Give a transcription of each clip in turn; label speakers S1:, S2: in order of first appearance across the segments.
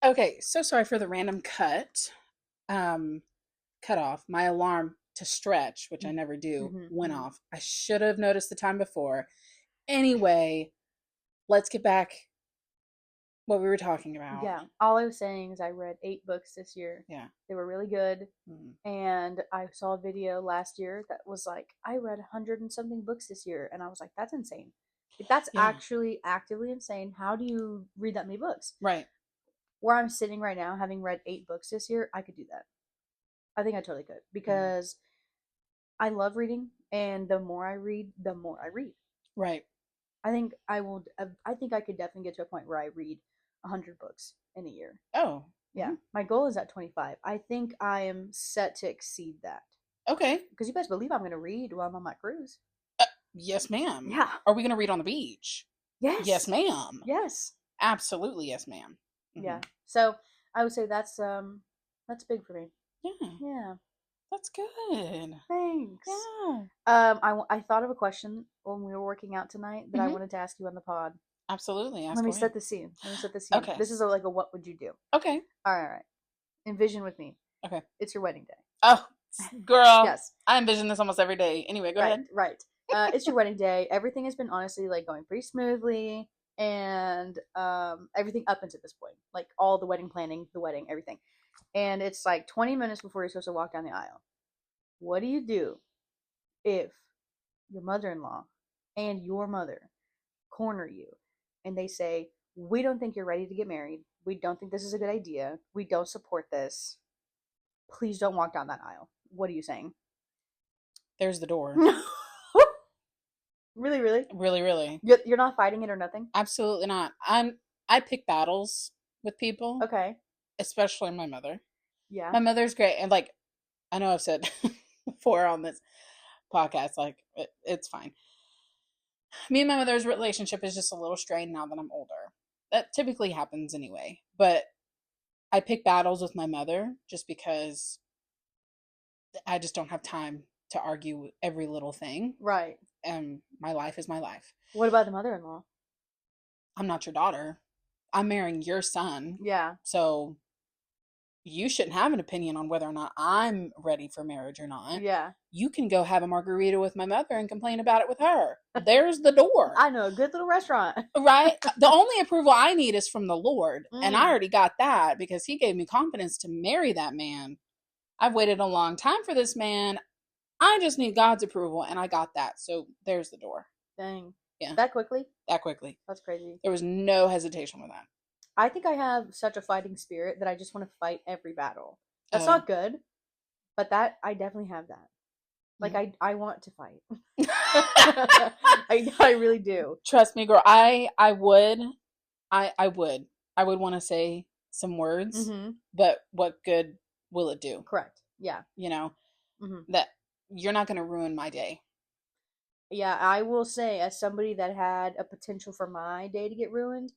S1: Okay, so sorry for the random cut off. My alarm to stretch, which I never do,
S2: Mm-hmm,
S1: went
S2: mm-hmm.
S1: off. I should have noticed the time before. Anyway, let's get back what we were talking about.
S2: Yeah, all I was saying is I read 8 books this year.
S1: Yeah.
S2: They were really good.
S1: Mm.
S2: And I saw a video last year that was like, I read 100 and something books this year. And I was like, that's insane. Like, that's
S1: Yeah.
S2: actually actively insane. How do you read that many books?
S1: Right.
S2: Where I'm sitting right now, having read 8 books this year, I could do that. I think I totally could
S1: Mm.
S2: because I love reading. And the more I read, the more I read.
S1: Right.
S2: I think I will. I think I could definitely get to a point where I read 100 books in a year.
S1: Oh.
S2: Yeah,
S1: Mhm.
S2: my goal is at 25. I think I am set to exceed that
S1: Okay.
S2: because you best believe I'm going to read while I'm on my cruise.
S1: Yes, ma'am.
S2: Yeah.
S1: Are we going to read on the beach? Yes,
S2: Yes.
S1: ma'am.
S2: Yes.
S1: Absolutely, yes, ma'am.
S2: Yeah.
S1: Hmm.
S2: So I would say that's big for me.
S1: Yeah,
S2: Yeah.
S1: that's good.
S2: Thanks.
S1: Yeah.
S2: I thought of a question when we were working out tonight that I
S1: Hmm.
S2: wanted to ask you on the pod.
S1: Absolutely.
S2: Let
S1: Ask
S2: me
S1: away.
S2: set the scene. Let me set the scene.
S1: Okay.
S2: This is like a what would you do?
S1: Okay.
S2: All right. Envision with me.
S1: Okay.
S2: It's your wedding day.
S1: Oh, girl.
S2: Yes.
S1: I envision this almost every day. Anyway, go
S2: Right,
S1: ahead.
S2: right. It's your wedding day. Everything has been honestly like going pretty smoothly, and everything up until this point, like all the wedding planning, the wedding, everything. And it's like 20 minutes before you're supposed to walk down the aisle. What do you do if your mother-in-law and your mother corner you, and they say, "We don't think you're ready to get married. We don't think this is a good idea. We don't support this. Please don't walk down that aisle." What are you saying?
S1: There's the door.
S2: Really, really?
S1: Really, really.
S2: You're not fighting it or nothing?
S1: Absolutely not. I pick battles with people,
S2: Okay.
S1: especially my mother.
S2: Yeah.
S1: My mother's great, and like I know I've said before on this podcast, like it's fine. Me and my mother's relationship is just a little strained now that I'm older. That typically happens anyway, but I pick battles with my mother just because I just don't have time to argue every little thing.
S2: Right.
S1: And my life is my life.
S2: What about the mother-in-law?
S1: I'm not your daughter. I'm marrying your son.
S2: Yeah.
S1: So you shouldn't have an opinion on whether or not I'm ready for marriage or not.
S2: Yeah.
S1: You can go have a margarita with my mother and complain about it with her. There's the door.
S2: I know a good little restaurant.
S1: Right? The only approval I need is from the Lord. And I
S2: Mm.
S1: already got that because he gave me confidence to marry that man. I've waited a long time for this man. I just need God's approval, and I got that. So there's the door.
S2: Dang.
S1: Yeah.
S2: That quickly?
S1: That quickly.
S2: That's crazy.
S1: There was no hesitation with that.
S2: I think I have such a fighting spirit that I just want to fight every battle. That's
S1: Oh.
S2: not good, but that I definitely have that. Like I want to fight. I really do.
S1: Trust me, girl. I would want to say some words,
S2: Mm-hmm.
S1: but what good will it do?
S2: Correct. Yeah.
S1: You know,
S2: Mm-hmm.
S1: that you're not going to ruin my day.
S2: Yeah, I will say, as somebody that had a potential for my day to get ruined,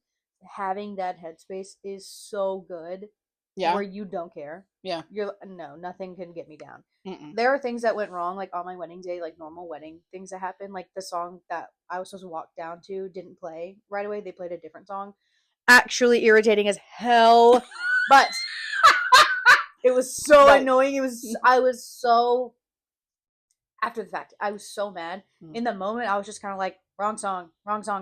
S2: having that headspace is so good.
S1: Yeah.
S2: Where you don't care.
S1: Yeah.
S2: No, nothing can get me down.
S1: Mm-mm.
S2: There are things that went wrong, like on my wedding day, like normal wedding things that happened. Like the song that I was supposed to walk down to didn't play right away. They played a different song. Actually irritating as hell. But it was so
S1: Right.
S2: annoying. I was so after the fact, I was so mad. In the moment, I was just kind of like, wrong song,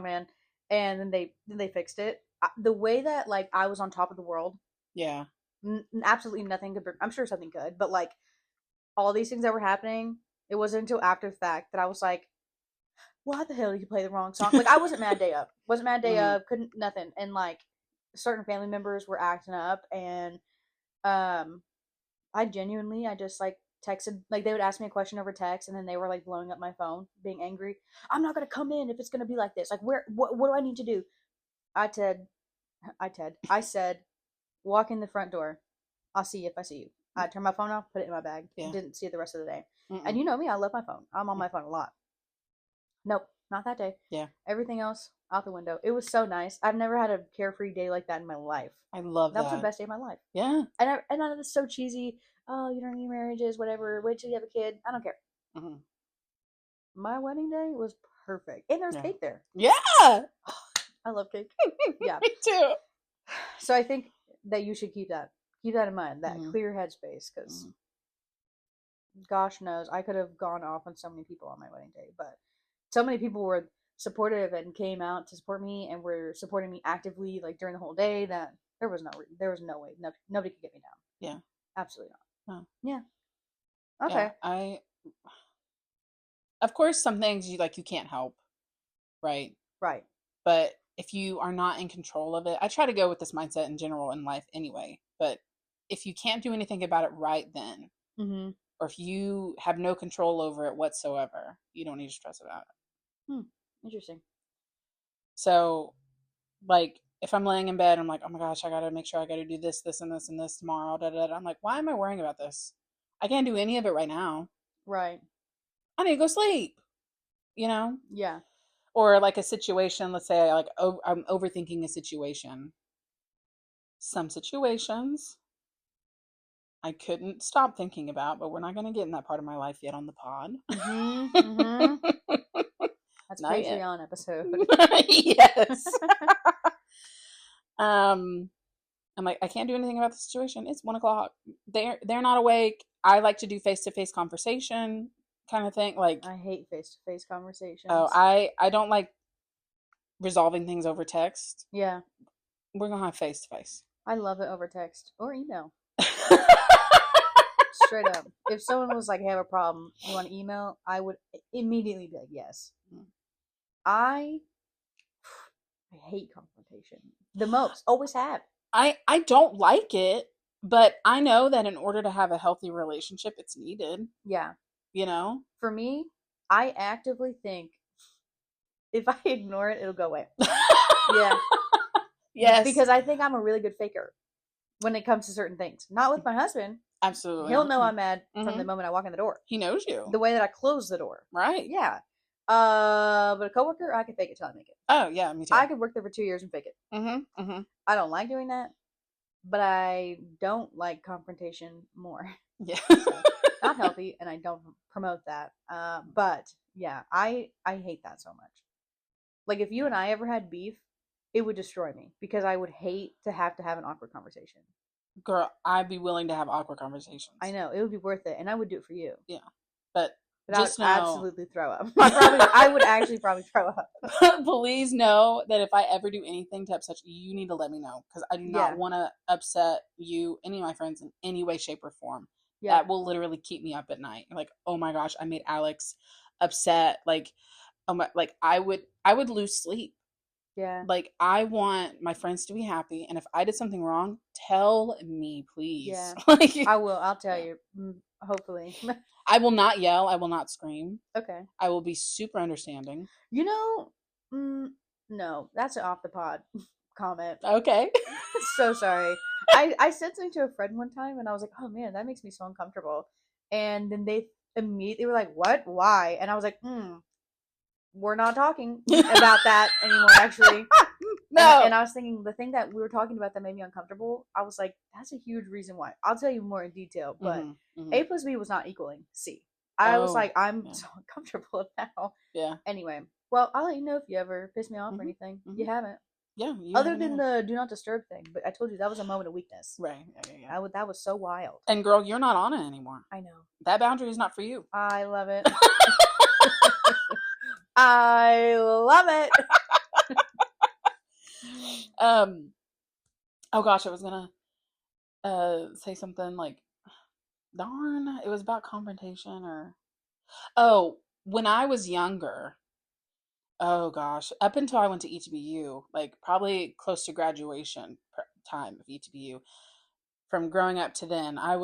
S2: man. And then they fixed it. The way that like I was on top of the world.
S1: Yeah.
S2: Absolutely nothing could. I'm sure something could, but like all these things that were happening, it wasn't until after the fact that I was like, "Why the hell did you play the wrong song?" Like I wasn't mad day up, couldn't nothing, and like certain family members were acting up, and I just like texted, like they would ask me a question over text, and then they were like blowing up my phone, being angry. I'm not gonna come in if it's gonna be like this. Like what do I need to do? I said, walk in the front door. I'll see you if I see you. I turned my phone off, put it in my bag.
S1: Yeah.
S2: Didn't see it the rest of the day.
S1: Mm-mm.
S2: And you know me, I love my phone. I'm on my phone a lot. Nope, not that day.
S1: Yeah.
S2: Everything else out the window. It was so nice. I've never had a carefree day like that in my life.
S1: I love that.
S2: That was the best day of my life.
S1: Yeah.
S2: And I know it's so cheesy. Oh, you don't need marriages, whatever. Wait till you have a kid. I don't care.
S1: Mm-hmm.
S2: My wedding day was perfect. And there's cake there.
S1: Yeah.
S2: I love cake. Yeah.
S1: Me too.
S2: So I think that you should keep that in mind, that
S1: Mhm.
S2: clear headspace, because
S1: Mhm.
S2: gosh knows I could have gone off on so many people on my wedding day, but so many people were supportive and came out to support me and were supporting me actively like during the whole day that there was no way nobody could get me down.
S1: Yeah.
S2: Absolutely not.
S1: Oh.
S2: Yeah.
S1: Yeah.
S2: Okay.
S1: Of course, some things you can't help, right?
S2: Right.
S1: But if you are not in control of it, I try to go with this mindset in general in life anyway. But if you can't do anything about it right then,
S2: Mm-hmm.
S1: or if you have no control over it whatsoever, you don't need to stress about it.
S2: Interesting.
S1: So, like, if I'm laying in bed, I'm like, oh my gosh, I gotta make sure I gotta do this, this, and this, and this tomorrow. Da, da, da. I'm like, why am I worrying about this? I can't do any of it right now.
S2: Right.
S1: I need to go sleep, you know?
S2: Yeah.
S1: Or like a situation, let's say I'm overthinking a situation. Some situations I couldn't stop thinking about, but we're not going to get in that part of my life yet on the pod.
S2: Mm-hmm. Mm-hmm. That's
S1: Not yet.
S2: Patreon episode.
S1: Yes. I'm like, I can't do anything about the situation. It's 1 o'clock. They're not awake. I like to do face to face conversation kind of thing. Like,
S2: I hate face-to-face
S1: oh,
S2: conversations.
S1: I don't like resolving things over text.
S2: Yeah.
S1: We're gonna have face to face.
S2: I love it over text or email. Straight up. If someone was like, "Hey, I have a problem. You want to email?" I would immediately be like, "Yes." I hate confrontation the most. Always have.
S1: I don't like it, but I know that in order to have a healthy relationship, it's needed.
S2: Yeah.
S1: You know?
S2: For me, I actively think if I ignore it, it'll go away. Yeah.
S1: Yes.
S2: Because I think I'm a really good faker when it comes to certain things. Not with my husband.
S1: Absolutely.
S2: He'll know I'm mad
S1: Mhm.
S2: from the moment I walk in the door.
S1: He knows you.
S2: The way that I close the door.
S1: Right.
S2: Yeah. But a coworker, I can fake it till I make it.
S1: Oh yeah, me too.
S2: I could work there for 2 years and fake it.
S1: Mm-hmm. Mm-hmm.
S2: I don't like doing that, but I don't like confrontation more.
S1: Yeah.
S2: So, not healthy, and I don't promote that. But yeah, I hate that so much. Like if you and I ever had beef, it would destroy me because I would hate to have an awkward conversation.
S1: Girl, I'd be willing to have awkward conversations.
S2: I know it would be worth it, and I would do it for you.
S1: Yeah, but
S2: just
S1: I would
S2: absolutely throw up. I would actually probably throw up.
S1: Please know that if I ever do anything to upset you, you need to let me know because I do not want to upset you, any of my friends, in any way, shape, or form. Yeah. That will literally keep me up at night. Like, oh my gosh, I made Alex upset. Like, oh my, like I would lose sleep.
S2: Yeah.
S1: Like, I want my friends to be happy, and if I did something wrong, tell me, please.
S2: Yeah.
S1: Like,
S2: I will. I'll tell you. Hopefully.
S1: I will not yell. I will not scream.
S2: Okay.
S1: I will be super understanding.
S2: You know, no, that's an off the pod comment.
S1: Okay.
S2: So sorry. I said something to a friend one time, and I was like, "Oh man, that makes me so uncomfortable." And then they immediately were like, "What? Why?" And I was like, we're not talking about that anymore, actually." No. And I was thinking the thing that we were talking about that made me uncomfortable, I was like, that's a huge reason why. I'll tell you more in detail, but A plus B was not equaling C. I was like, I'm so uncomfortable now. Yeah. Anyway, well, I'll let you know if you ever piss me off or anything. You haven't. Yeah. Other than the do not disturb thing, but I told you that was a moment of weakness. Right. Yeah. That was so wild.
S1: And girl, you're not on it anymore.
S2: I know.
S1: That boundary is not for you.
S2: I love it. I love it.
S1: Oh gosh, I was gonna say something like, darn, it was about confrontation when I was younger, oh gosh, up until I went to ETBU, like probably close to graduation time of ETBU, from growing up to then, I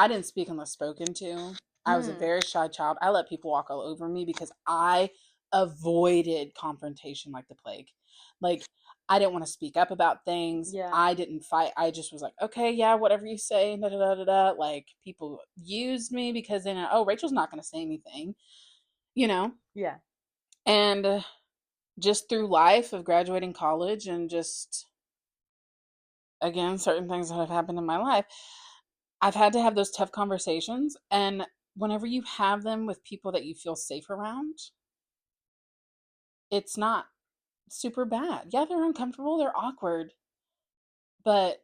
S1: didn't speak unless spoken to. I was a very shy child. I let people walk all over me because I avoided confrontation like the plague. Like, I didn't want to speak up about things. Yeah. I didn't fight. I just was like, okay, yeah, whatever you say, da da da da da. Like, people used me because they know, oh, Rachel's not going to say anything, you know? Yeah. And just through life of graduating college and just, again, certain things that have happened in my life, I've had to have those tough conversations. And whenever you have them with people that you feel safe around, it's not super bad. Yeah, they're uncomfortable, they're awkward, but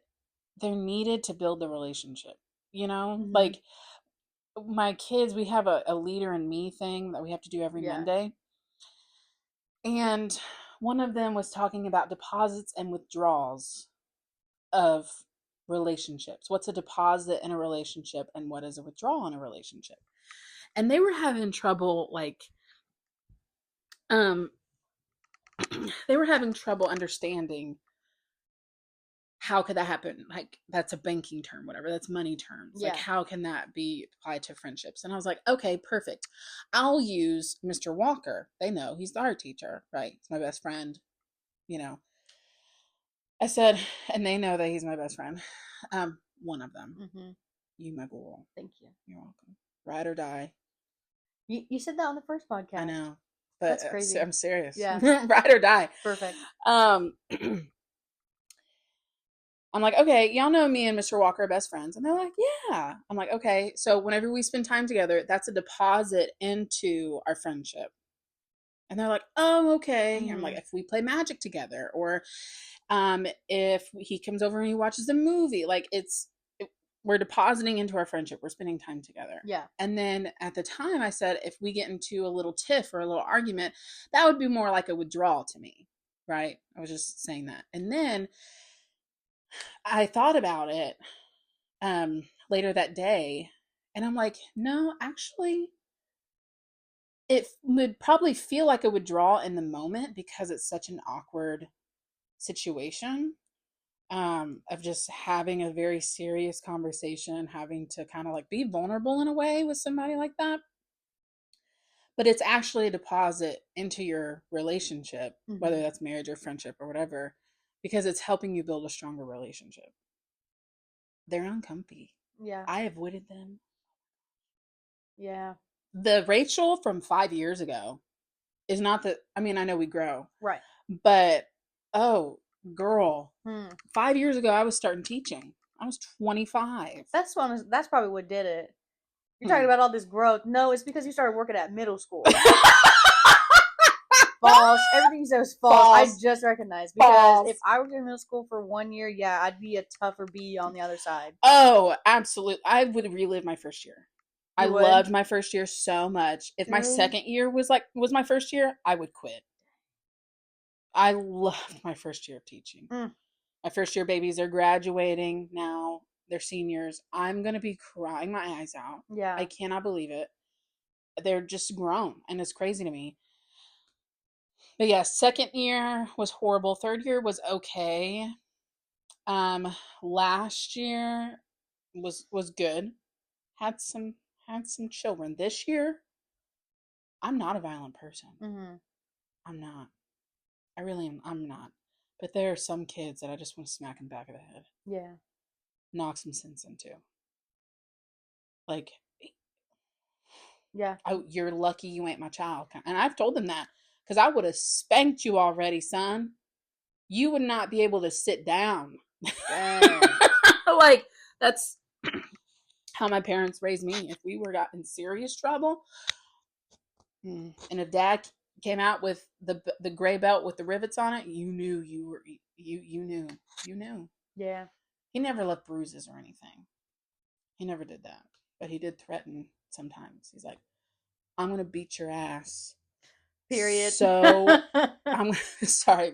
S1: they're needed to build the relationship, you know?
S2: Mhm.
S1: Like, my kids, we have a leader in me thing that we have to do every
S2: Yeah.
S1: Monday. And one of them was talking about deposits and withdrawals of relationships. What's a deposit in a relationship and what is a withdrawal in a relationship? And they were having trouble, like, they were having trouble understanding how could that happen? Like, that's a banking term, whatever, that's money terms. Like,
S2: Yeah.
S1: how can that be applied to friendships? And I was like, okay, perfect. I'll use Mr. Walker. They know he's the art teacher, right? He's my best friend, you know. I said, and they know that he's my best friend. One of them.
S2: Mm-hmm.
S1: You, my girl.
S2: Thank you.
S1: You're welcome. Ride or die.
S2: You said that on the first podcast.
S1: I know, but
S2: That's crazy.
S1: I'm serious.
S2: Yeah.
S1: Ride or die.
S2: Perfect.
S1: I'm like, okay, y'all know me and Mr. Walker are best friends. And they're like, yeah. I'm like, okay, so whenever we spend time together, that's a deposit into our friendship. And they're like, oh, okay.
S2: Mm-hmm.
S1: I'm like, if we play Magic together, or if he comes over and he watches a movie, like we're depositing into our friendship. We're spending time together.
S2: Yeah.
S1: And then at the time I said, if we get into a little tiff or a little argument, that would be more like a withdrawal to me. Right. I was just saying that. And then I thought about it later that day, and I'm like, no, actually, it would probably feel like a withdrawal in the moment because it's such an awkward situation, of just having a very serious conversation, having to kind of like be vulnerable in a way with somebody like that. But it's actually a deposit into your relationship, whether that's marriage or friendship or whatever, because it's helping you build a stronger relationship. They're uncomfy.
S2: Yeah.
S1: I avoided them.
S2: Yeah.
S1: The Rachel from 5 years ago is not the, I mean, I know we grow.
S2: Right.
S1: But, oh, girl. 5 years ago, I was starting teaching. I was 25.
S2: That's probably what did it. You're talking about all this growth. No, it's because you started working at middle school. False. Everything you said was false. I just recognized. Because if I was in middle school for 1 year, yeah, I'd be a tougher bee on the other side.
S1: Oh, absolutely. I would relive my first year. I loved my first year so much. If my second year was my first year, I would quit. I loved my first year of teaching. My first year babies are graduating now. They're seniors. I'm going to be crying my eyes out.
S2: Yeah.
S1: I cannot believe it. They're just grown, and it's crazy to me. But yeah, second year was horrible. Third year was okay. Last year was good. Had some children. This year, I'm not a violent person. I'm not. I really am. I'm not. But there are some kids that I just want to smack in the back of the head.
S2: Yeah.
S1: Knock some sense into. Like,
S2: yeah.
S1: You're lucky you ain't my child. And I've told them that. Because I would have spanked you already, son. You would not be able to sit down. Like, that's how my parents raised me. If we got in serious trouble, and if dad came out with the gray belt with the rivets on it, you knew you knew.
S2: Yeah.
S1: He never left bruises or anything. He never did that. But he did threaten sometimes. He's like, I'm going to beat your ass.
S2: Period.
S1: So, I'm sorry.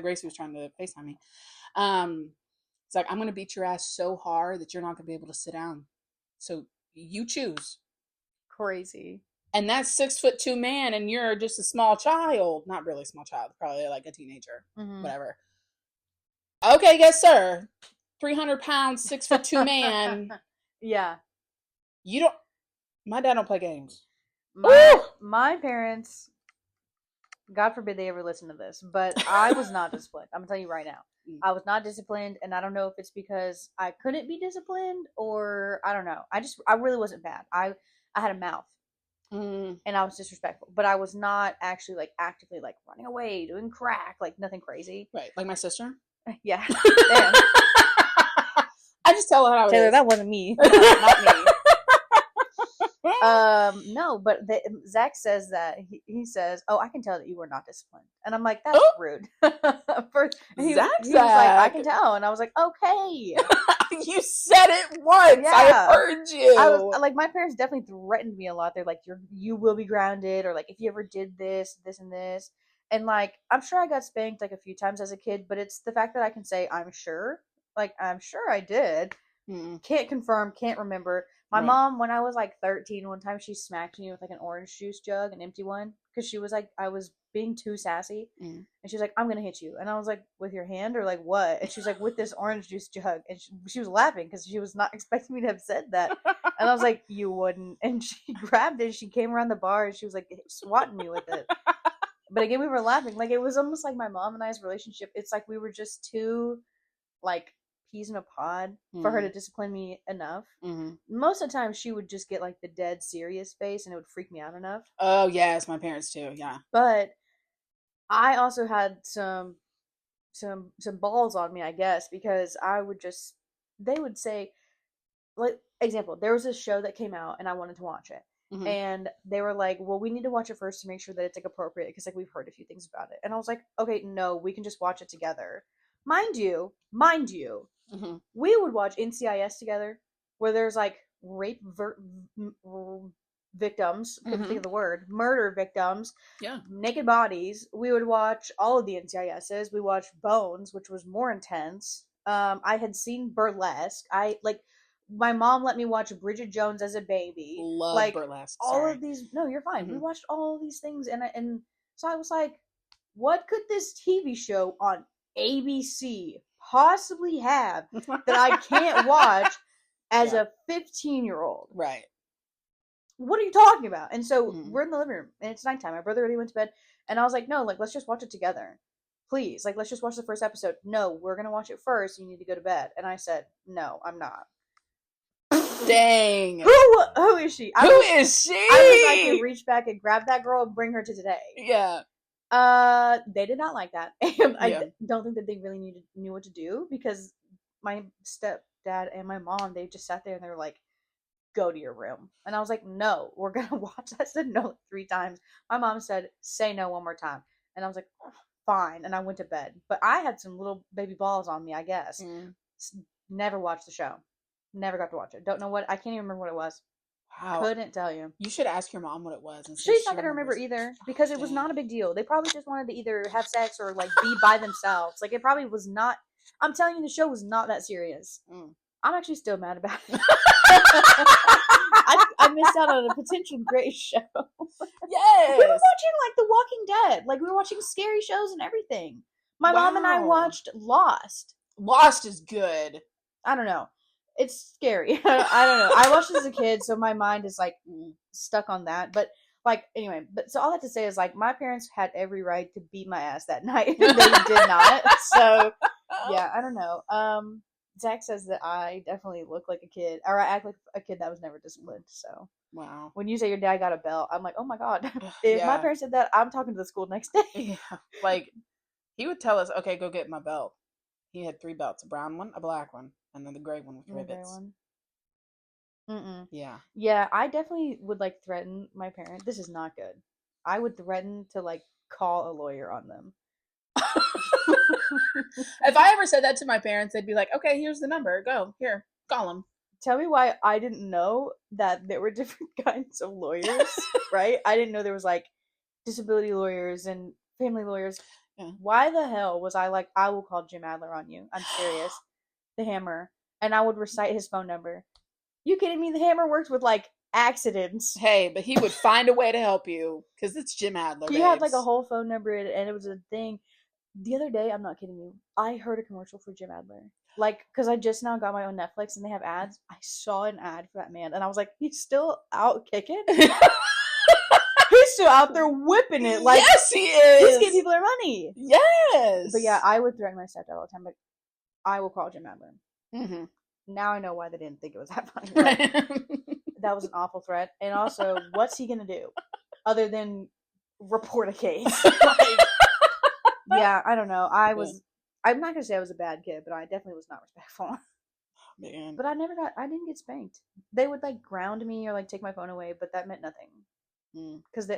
S1: Gracie was trying to FaceTime me. It's like, I'm going to beat your ass so hard that you're not going to be able to sit down. So, you choose.
S2: Crazy.
S1: And that's 6'2" man, and you're just a small child. Not really a small child. Probably like a teenager. Whatever. Okay, yes, sir. 300 pounds, 6'2" man.
S2: Yeah.
S1: My dad don't play games.
S2: My parents, God forbid they ever listen to this, but I was not disciplined. I'm going to tell you right now. I was not disciplined, and I don't know if it's because I couldn't be disciplined or I don't know. I really wasn't bad. I had a mouth. And I was disrespectful, but I was not actually like actively like running away, doing crack, like nothing crazy.
S1: Right, like my sister.
S2: Yeah, damn.
S1: I just tell her how it
S2: Taylor,
S1: is.
S2: that wasn't me. Not me. No, but Zach says that he says, "Oh, I can tell that you were not disciplined," and I'm like, "That's
S1: Oh,
S2: rude." First, he
S1: Zach.
S2: was like, "I can tell," and I was like, "Okay."
S1: You said it once.
S2: Yeah.
S1: I heard you.
S2: I was like, my parents definitely threatened me a lot. They're like, you will be grounded, or like if you ever did this, this, and this. And like, I'm sure I got spanked like a few times as a kid, but it's the fact that I can say I'm sure. Like, I'm sure I did. Can't confirm, can't remember. My mom, when I was like 13, one time she smacked me with like an orange juice jug, an empty one, because she was like, I was being too sassy. And she was like, I'm going to hit you. And I was like, with your hand or like what? And she was like, with this orange juice jug. And she was laughing because she was not expecting me to have said that. And I was like, you wouldn't. And she grabbed it. She came around the bar and she was like swatting me with it. But again, we were laughing. Like, it was almost like my mom and I's relationship. It's like we were just too, like, peas in a pod for her to discipline me enough. Most of the time she would just get like the dead serious face and it would freak me out enough.
S1: Oh yes, my parents too. Yeah,
S2: but I also had some balls on me, I guess, because they would say, like, example, there was this show that came out and I wanted to watch it. And they were like, well, we need to watch it first to make sure that it's like appropriate, because like we've heard a few things about it. And I was like, okay, no, we can just watch it together. Mind you, we would watch NCIS together, where there's like rape victims, couldn't think of the word, murder victims, naked bodies. We would watch all of the NCISs. We watched Bones, which was more intense. I had seen Burlesque. My mom let me watch Bridget Jones as a baby.
S1: Love
S2: like
S1: Burlesque.
S2: all of these. No, you're fine. We watched all of these things, and so I was like, what could this TV show on ABC possibly have that I can't watch as a 15-year-old?
S1: Right.
S2: What are you talking about? And so we're in the living room and it's nighttime. My brother already went to bed and I was like, no, like, let's just watch it together. Please. Like, let's just watch the first episode. No, we're going to watch it first. You need to go to bed. And I said, no, I'm not.
S1: Dang.
S2: Who is she?
S1: Who is she?
S2: I wish I could reach back and grab that girl and bring her to today.
S1: Yeah.
S2: They did not like that. I don't think that they really knew what to do, because my stepdad and my mom, they just sat there and they were like, go to your room. And I was like, no, we're going to watch. I said no like 3 times. My mom said, say no one more time. And I was like, oh, fine. And I went to bed. But I had some little baby balls on me, I guess. Never watched the show. Never got to watch it. Don't know what. I can't even remember what it was. Wow. Couldn't tell you.
S1: You should ask your mom what it was. And
S2: she's not going to remember either, because it was not a big deal. They probably just wanted to either have sex or like be by themselves. Like, it probably was not. I'm telling you, the show was not that serious. I'm actually still mad about it. I missed out on a potential great show.
S1: Yes.
S2: We were watching like The Walking Dead. Like, we were watching scary shows and everything. My mom and I watched Lost.
S1: Lost is good.
S2: I don't know. It's scary. I don't know. I watched it as a kid, so my mind is like stuck on that. But like, anyway, so all that to say is, like, my parents had every right to beat my ass that night. They did not. So yeah, I don't know. Zach says that I definitely look like a kid, or I act like a kid that was never disciplined. So
S1: wow.
S2: When you say your dad got a belt, I'm like, oh my god. If my parents said that, I'm talking to the school next day.
S1: Yeah. Like, he would tell us, okay, go get my belt. He had 3 belts: a brown one, a black one, and then the gray one with rivets. Yeah. Yeah,
S2: I definitely would like threaten my parents. This is not good. I would threaten to like call a lawyer on them.
S1: If I ever said that to my parents, they'd be like, okay, here's the number. Go. Here, call them.
S2: Tell me why I didn't know that there were different kinds of lawyers, right? I didn't know there was like disability lawyers and family lawyers. Yeah. Why the hell was I like, I will call Jim Adler on you. I'm serious. The Hammer. And I would recite his phone number. You kidding me? The Hammer works with like accidents.
S1: Hey, but he would find a way to help you, because it's Jim Adler.
S2: He had like a whole phone number and it was a thing. The other day, I'm not kidding you, I heard a commercial for Jim Adler. Like, because I just now got my own Netflix and they have ads. I saw an ad for that man and I was like, he's still out kicking? He's still out there whipping it. Like,
S1: yes, he is.
S2: He's getting people their money.
S1: Yes.
S2: But yeah, I would threaten my stepdad all the time, but I will call Jim Adler. Now I know why they didn't think it was that funny. That was an awful threat. And also, what's he going to do other than report a case? Like, yeah, I don't know. I'm not going to say I was a bad kid, but I definitely was not respectful.
S1: man.
S2: But I didn't get spanked. They would like ground me or like take my phone away, but that meant nothing. Because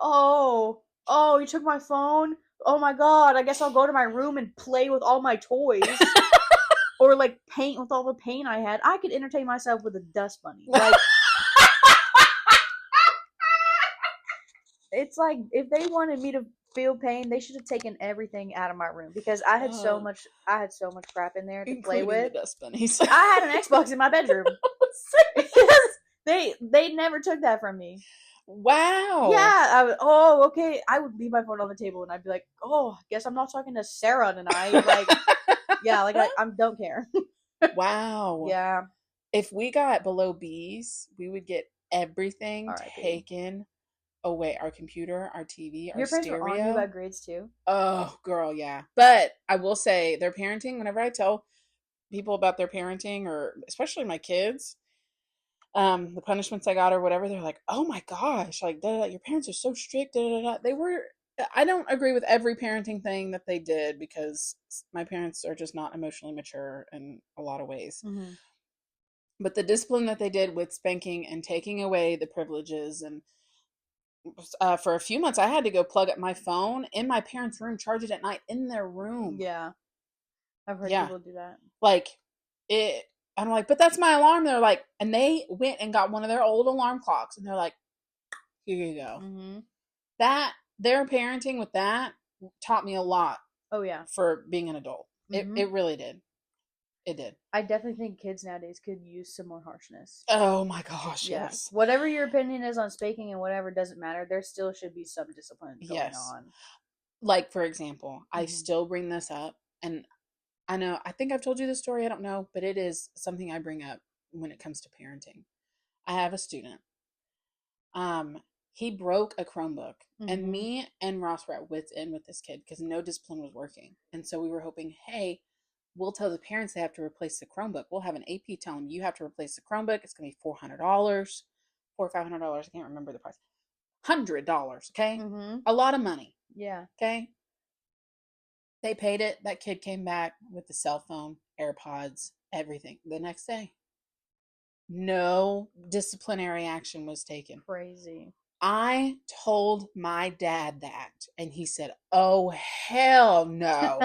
S2: oh, you took my phone? Oh my god, I guess I'll go to my room and play with all my toys. Or like paint with all the paint I had. I could entertain myself with a dust bunny. Like, it's like if they wanted me to feel pain, they should have taken everything out of my room because I had so much crap in there to play with.
S1: The dust bunnies.
S2: I had an Xbox in my bedroom. They never took that from me.
S1: Wow.
S2: Yeah. Okay. I would leave my phone on the table and I'd be like, oh, guess I'm not talking to Sarah tonight. Like, yeah, like I don't care.
S1: Wow.
S2: Yeah.
S1: If we got below B's, we would get everything taken away. Our computer, our TV, our
S2: Your parents
S1: stereo.
S2: were on you about grades too?
S1: Oh, girl, yeah. But I will say their parenting, whenever I tell people about their parenting, or especially my kids, the punishments I got or whatever, they're like, oh my gosh, like, your parents are so strict. They were, I don't agree with every parenting thing that they did because my parents are just not emotionally mature in a lot of ways.
S2: Mm-hmm.
S1: But the discipline that they did with spanking and taking away the privileges, and for a few months, I had to go plug up my phone in my parents' room, charge it at night in their room.
S2: Yeah. I've heard people do that.
S1: Like, I'm like, but that's my alarm. They're like, and they went and got one of their old alarm clocks, and they're like, here you go.
S2: Mm-hmm.
S1: Their parenting with that taught me a lot.
S2: Oh, yeah.
S1: For being an adult. Mm-hmm. It really did. It did.
S2: I definitely think kids nowadays could use some more harshness.
S1: Oh my gosh, yeah. Yes.
S2: Whatever your opinion is on spanking and whatever, doesn't matter. There still should be some discipline going on.
S1: Like, for example, I still bring this up, and I think I've told you this story, I don't know, but it is something I bring up when it comes to parenting. I have a student. He broke a Chromebook, and me and Ross were at wit's end with this kid because no discipline was working. And so we were hoping, hey, we'll tell the parents they have to replace the Chromebook. We'll have an AP tell them you have to replace the Chromebook. It's going to be $400, $400 or $500. I can't remember the price. $100. Okay. A lot of money.
S2: Yeah.
S1: Okay. They paid it. That kid came back with the cell phone, AirPods, everything. The next day, no disciplinary action was taken.
S2: Crazy.
S1: I told my dad that, and he said, oh, hell no.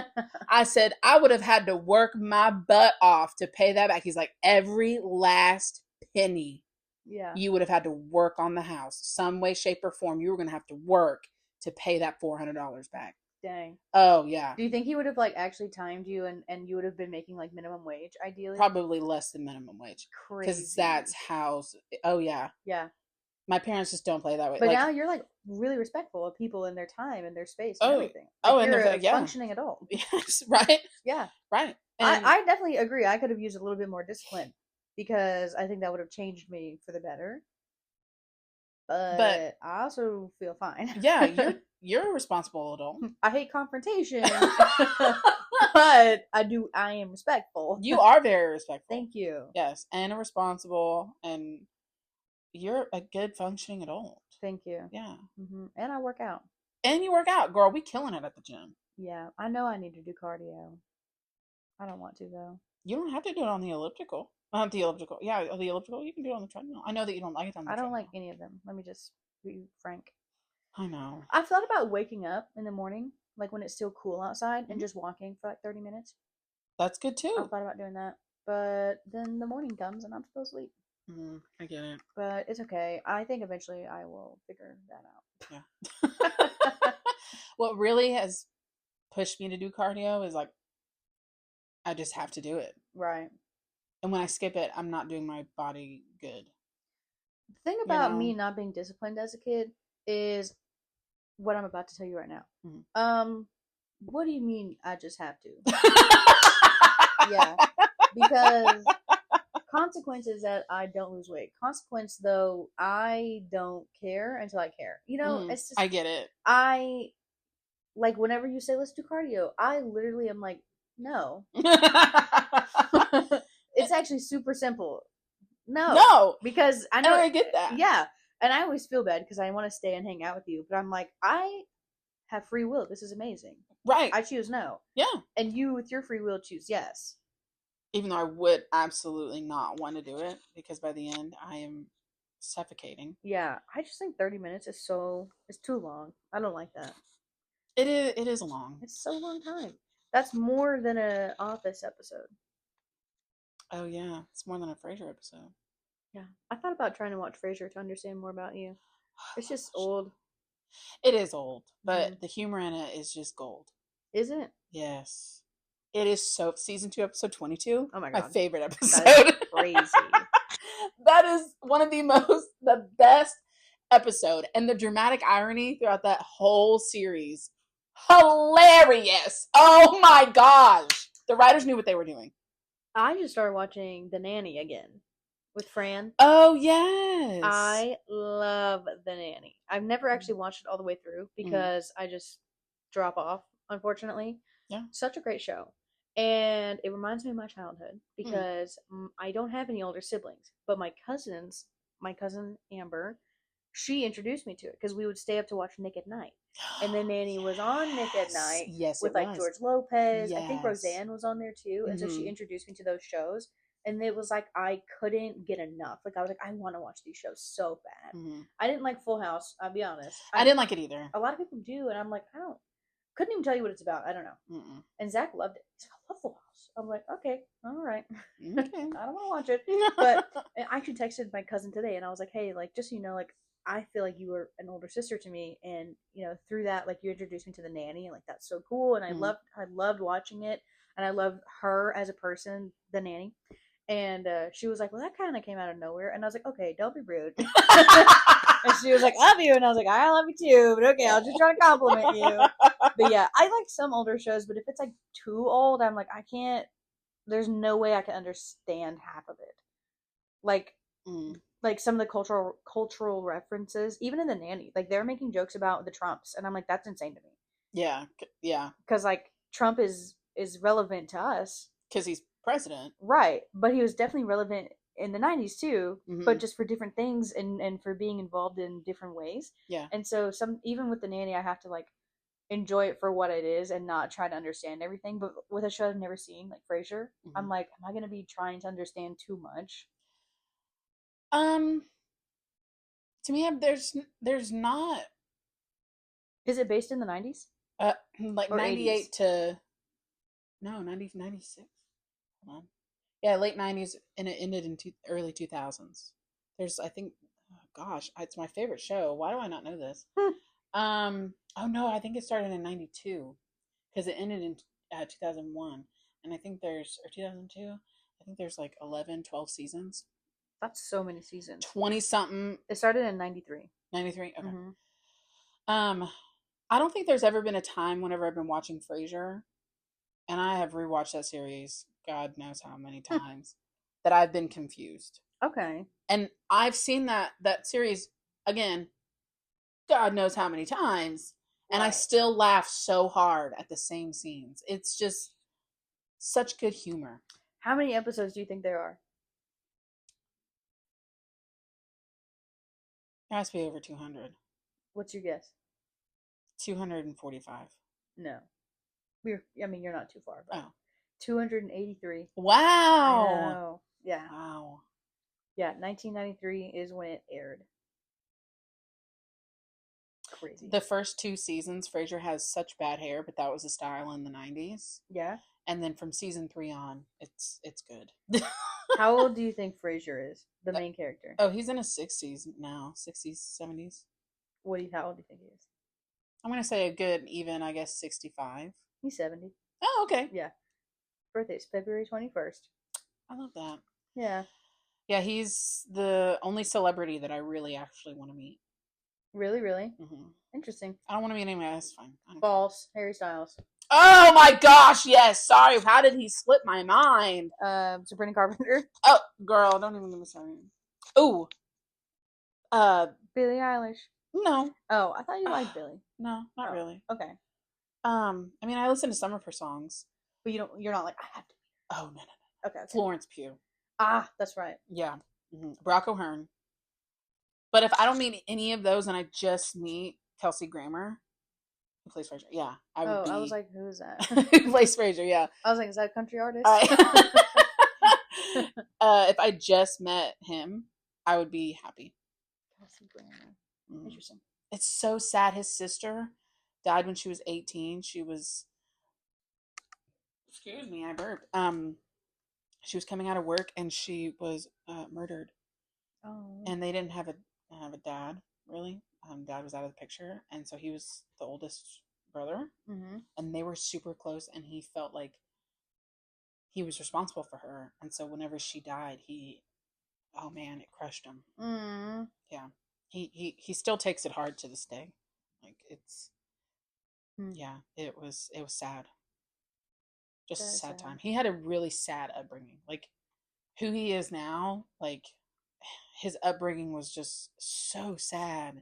S1: I said, I would have had to work my butt off to pay that back. He's like, every last penny.
S2: Yeah.
S1: You would have had to work on the house. Some way, shape, or form. You were going to have to work to pay that $400 back.
S2: Dang.
S1: Oh, yeah.
S2: Do you think he would have like actually timed you and you would have been making like minimum wage ideally?
S1: Probably less than minimum wage.
S2: Crazy.
S1: Because that's how, oh, yeah.
S2: Yeah.
S1: My parents just don't play that way.
S2: But now you're like really respectful of people and their time and their space and everything.
S1: Like,
S2: and you're a functioning adult.
S1: Yes, right?
S2: Yeah.
S1: Right.
S2: And I definitely agree. I could have used a little bit more discipline because I think that would have changed me for the better. But I also feel fine.
S1: Yeah, you're a responsible adult.
S2: I hate confrontation. But I am respectful.
S1: You are very respectful.
S2: Thank you.
S1: Yes, and a responsible, and you're a good functioning adult.
S2: Thank you.
S1: Yeah.
S2: And I work out.
S1: And you work out, girl. We killing it at the gym.
S2: Yeah, I know I need to do cardio. I don't want to though.
S1: You don't have to do it on the elliptical. Not the elliptical. Yeah, the elliptical. You can do it on the treadmill. I know that you don't like it on the treadmill.
S2: I don't like any of them. Let me just be frank.
S1: I know.
S2: I've thought about waking up in the morning, like when it's still cool outside, and just walking for like 30 minutes.
S1: That's good too.
S2: I've thought about doing that. But then the morning comes and I'm still asleep.
S1: I get it.
S2: But it's okay. I think eventually I will figure that out.
S1: Yeah. What really has pushed me to do cardio is like, I just have to do it.
S2: Right.
S1: And when I skip it, I'm not doing my body good.
S2: The thing about me not being disciplined as a kid is what I'm about to tell you right now. What do you mean I just have to? Yeah. Because consequences that I don't lose weight. Consequence though, I don't care until I care. You know, it's just,
S1: I get it.
S2: I like whenever you say let's do cardio, I literally am like, no. It's actually super simple. No. Because I know
S1: I get that.
S2: Yeah. And I always feel bad because I want to stay and hang out with you, but I'm like, I have free will. This is amazing.
S1: Right.
S2: I choose no.
S1: Yeah.
S2: And you with your free will choose yes.
S1: Even though I would absolutely not want to do it because by the end I am suffocating.
S2: Yeah, I just think 30 minutes is it's too long. I don't like that.
S1: It is long.
S2: It's so long time. That's more than a Office episode.
S1: Oh yeah, it's more than a Frasier episode.
S2: Yeah, I thought about trying to watch Frasier to understand more about you. It's just old.
S1: It is old, but
S2: Mhm.
S1: the humor in it is just gold.
S2: Is it?
S1: Yes. It is so season 2, episode 22.
S2: Oh my
S1: My
S2: god,
S1: favorite
S2: that
S1: episode.
S2: is crazy.
S1: That is one of the best episode. And the dramatic irony throughout that whole series. Hilarious. Oh my gosh. The writers knew what they were doing.
S2: I just started watching The Nanny again with Fran.
S1: Oh yes.
S2: I love The Nanny. I've never actually watched it all the way through because I just drop off, unfortunately.
S1: Yeah.
S2: Such a great show. And it reminds me of my childhood because I don't have any older siblings, but my cousin Amber, she introduced me to it because we would stay up to watch Nick at Night. And The Nanny was on Nick at Night with like George Lopez. I think Roseanne was on there too. And so she introduced me to those shows. And it was like I couldn't get enough. Like I was like, I want to watch these shows so bad. I didn't like Full House, I'll be honest.
S1: I didn't like it either.
S2: A lot of people do, and I'm like, couldn't even tell you what it's about. I don't know. And Zach loved it. He's like, I love Full House. I'm like, okay, all right. Okay. I don't want to watch it. But I actually texted my cousin today, and I was like, hey, like, just so you know, like, I feel like you were an older sister to me, and you know, through that, like, you introduced me to The Nanny, and like, that's so cool. And I loved watching it, and I loved her as a person, The Nanny. And she was like, well, that kind of came out of nowhere. And I was like, okay, don't be rude. And she was like, love you. And I was like, I love you too. But okay, I'll just try to compliment you. But yeah, I like some older shows. But if it's like too old, I'm like, I can't. There's no way I can understand half of it. Like some of the cultural references, even in The Nanny, like they're making jokes about the Trumps. And I'm like, that's insane to me.
S1: Yeah. Yeah.
S2: Because like Trump is relevant to us.
S1: Because he's president.
S2: Right. But he was definitely relevant in the 90s too, but just for different things and for being involved in different ways.
S1: Yeah.
S2: And so even with The Nanny, I have to like enjoy it for what it is and not try to understand everything. But with a show I've never seen, like Frasier, I'm like, am I going to be trying to understand too much?
S1: To me, there's not.
S2: Is it based in the 90s?
S1: Like
S2: or
S1: 98
S2: 80s?
S1: to no 90 96. Hold on. Yeah, late 90s, and it ended in early 2000s. There's, I think, oh gosh, it's my favorite show. Why do I not know this? Oh no, I think it started in 92 because it ended in 2001, and I think or 2002. I think there's like 11, 12 seasons.
S2: That's so many seasons.
S1: 20 something.
S2: It started in 93.
S1: 93. Okay. I don't think there's ever been a time whenever I've been watching Frasier, and I have rewatched that series God knows how many times, that I've been confused.
S2: Okay.
S1: And I've seen that series again, God knows how many times, and I still laugh so hard at the same scenes. It's just such good humor.
S2: How many episodes do you think there are?
S1: It has to be over 200.
S2: What's your guess?
S1: 245.
S2: No. You're not too far, but
S1: Oh.
S2: 283.
S1: Wow.
S2: I know. Yeah.
S1: Wow.
S2: Yeah, 1993 is when it aired. Crazy.
S1: The first 2 seasons, Frasier has such bad hair, but that was the style in the 90s.
S2: Yeah.
S1: And then from season 3 on, it's good.
S2: How old do you think Frasier is, the main character?
S1: Oh, he's in his 60s now, 60s, 70s.
S2: How old do you think he is?
S1: I'm going to say a good even, I guess, 65.
S2: He's 70.
S1: Oh, okay.
S2: Yeah. Birthday's February 21st.
S1: I love that.
S2: Yeah.
S1: Yeah, he's the only celebrity that I really actually want to meet.
S2: Really, really? Interesting.
S1: I don't want to meet anyone else. Fine.
S2: False. Harry Styles.
S1: Oh my gosh, yes. Sorry. How did he slip my mind?
S2: Sabrina Carpenter.
S1: Oh, girl, don't even get me started. Ooh.
S2: Billie Eilish.
S1: No.
S2: Oh, I thought you liked Billie.
S1: No, not really.
S2: Okay.
S1: I mean, I listen to some of her songs.
S2: But you're not like, I have to be.
S1: Oh, no.
S2: Okay.
S1: Florence Pugh.
S2: Ah, that's right.
S1: Yeah. Brock O'Hearn. But if I don't meet any of those and I just meet Kelsey Grammer, who plays Frasier, yeah, I would be.
S2: I was like, who is that?
S1: Who plays Frasier, yeah.
S2: I was like, is that a country artist?
S1: If I just met him, I would be happy.
S2: Kelsey Grammer.
S1: Mm.
S2: Interesting.
S1: It's so sad. His sister died when she was 18. She was, excuse me, I burped. She was coming out of work and she was murdered.
S2: Oh.
S1: And they didn't have a dad, really. Dad was out of the picture, and so he was the oldest brother.
S2: Mm-hmm.
S1: And they were super close, and he felt like he was responsible for her. And so whenever she died, oh man, it crushed him.
S2: Mm.
S1: Yeah, he still takes it hard to this day. Like it's, yeah, it was sad. Just a sad time. He had a really sad upbringing. Like who he is now, like his upbringing was just so sad.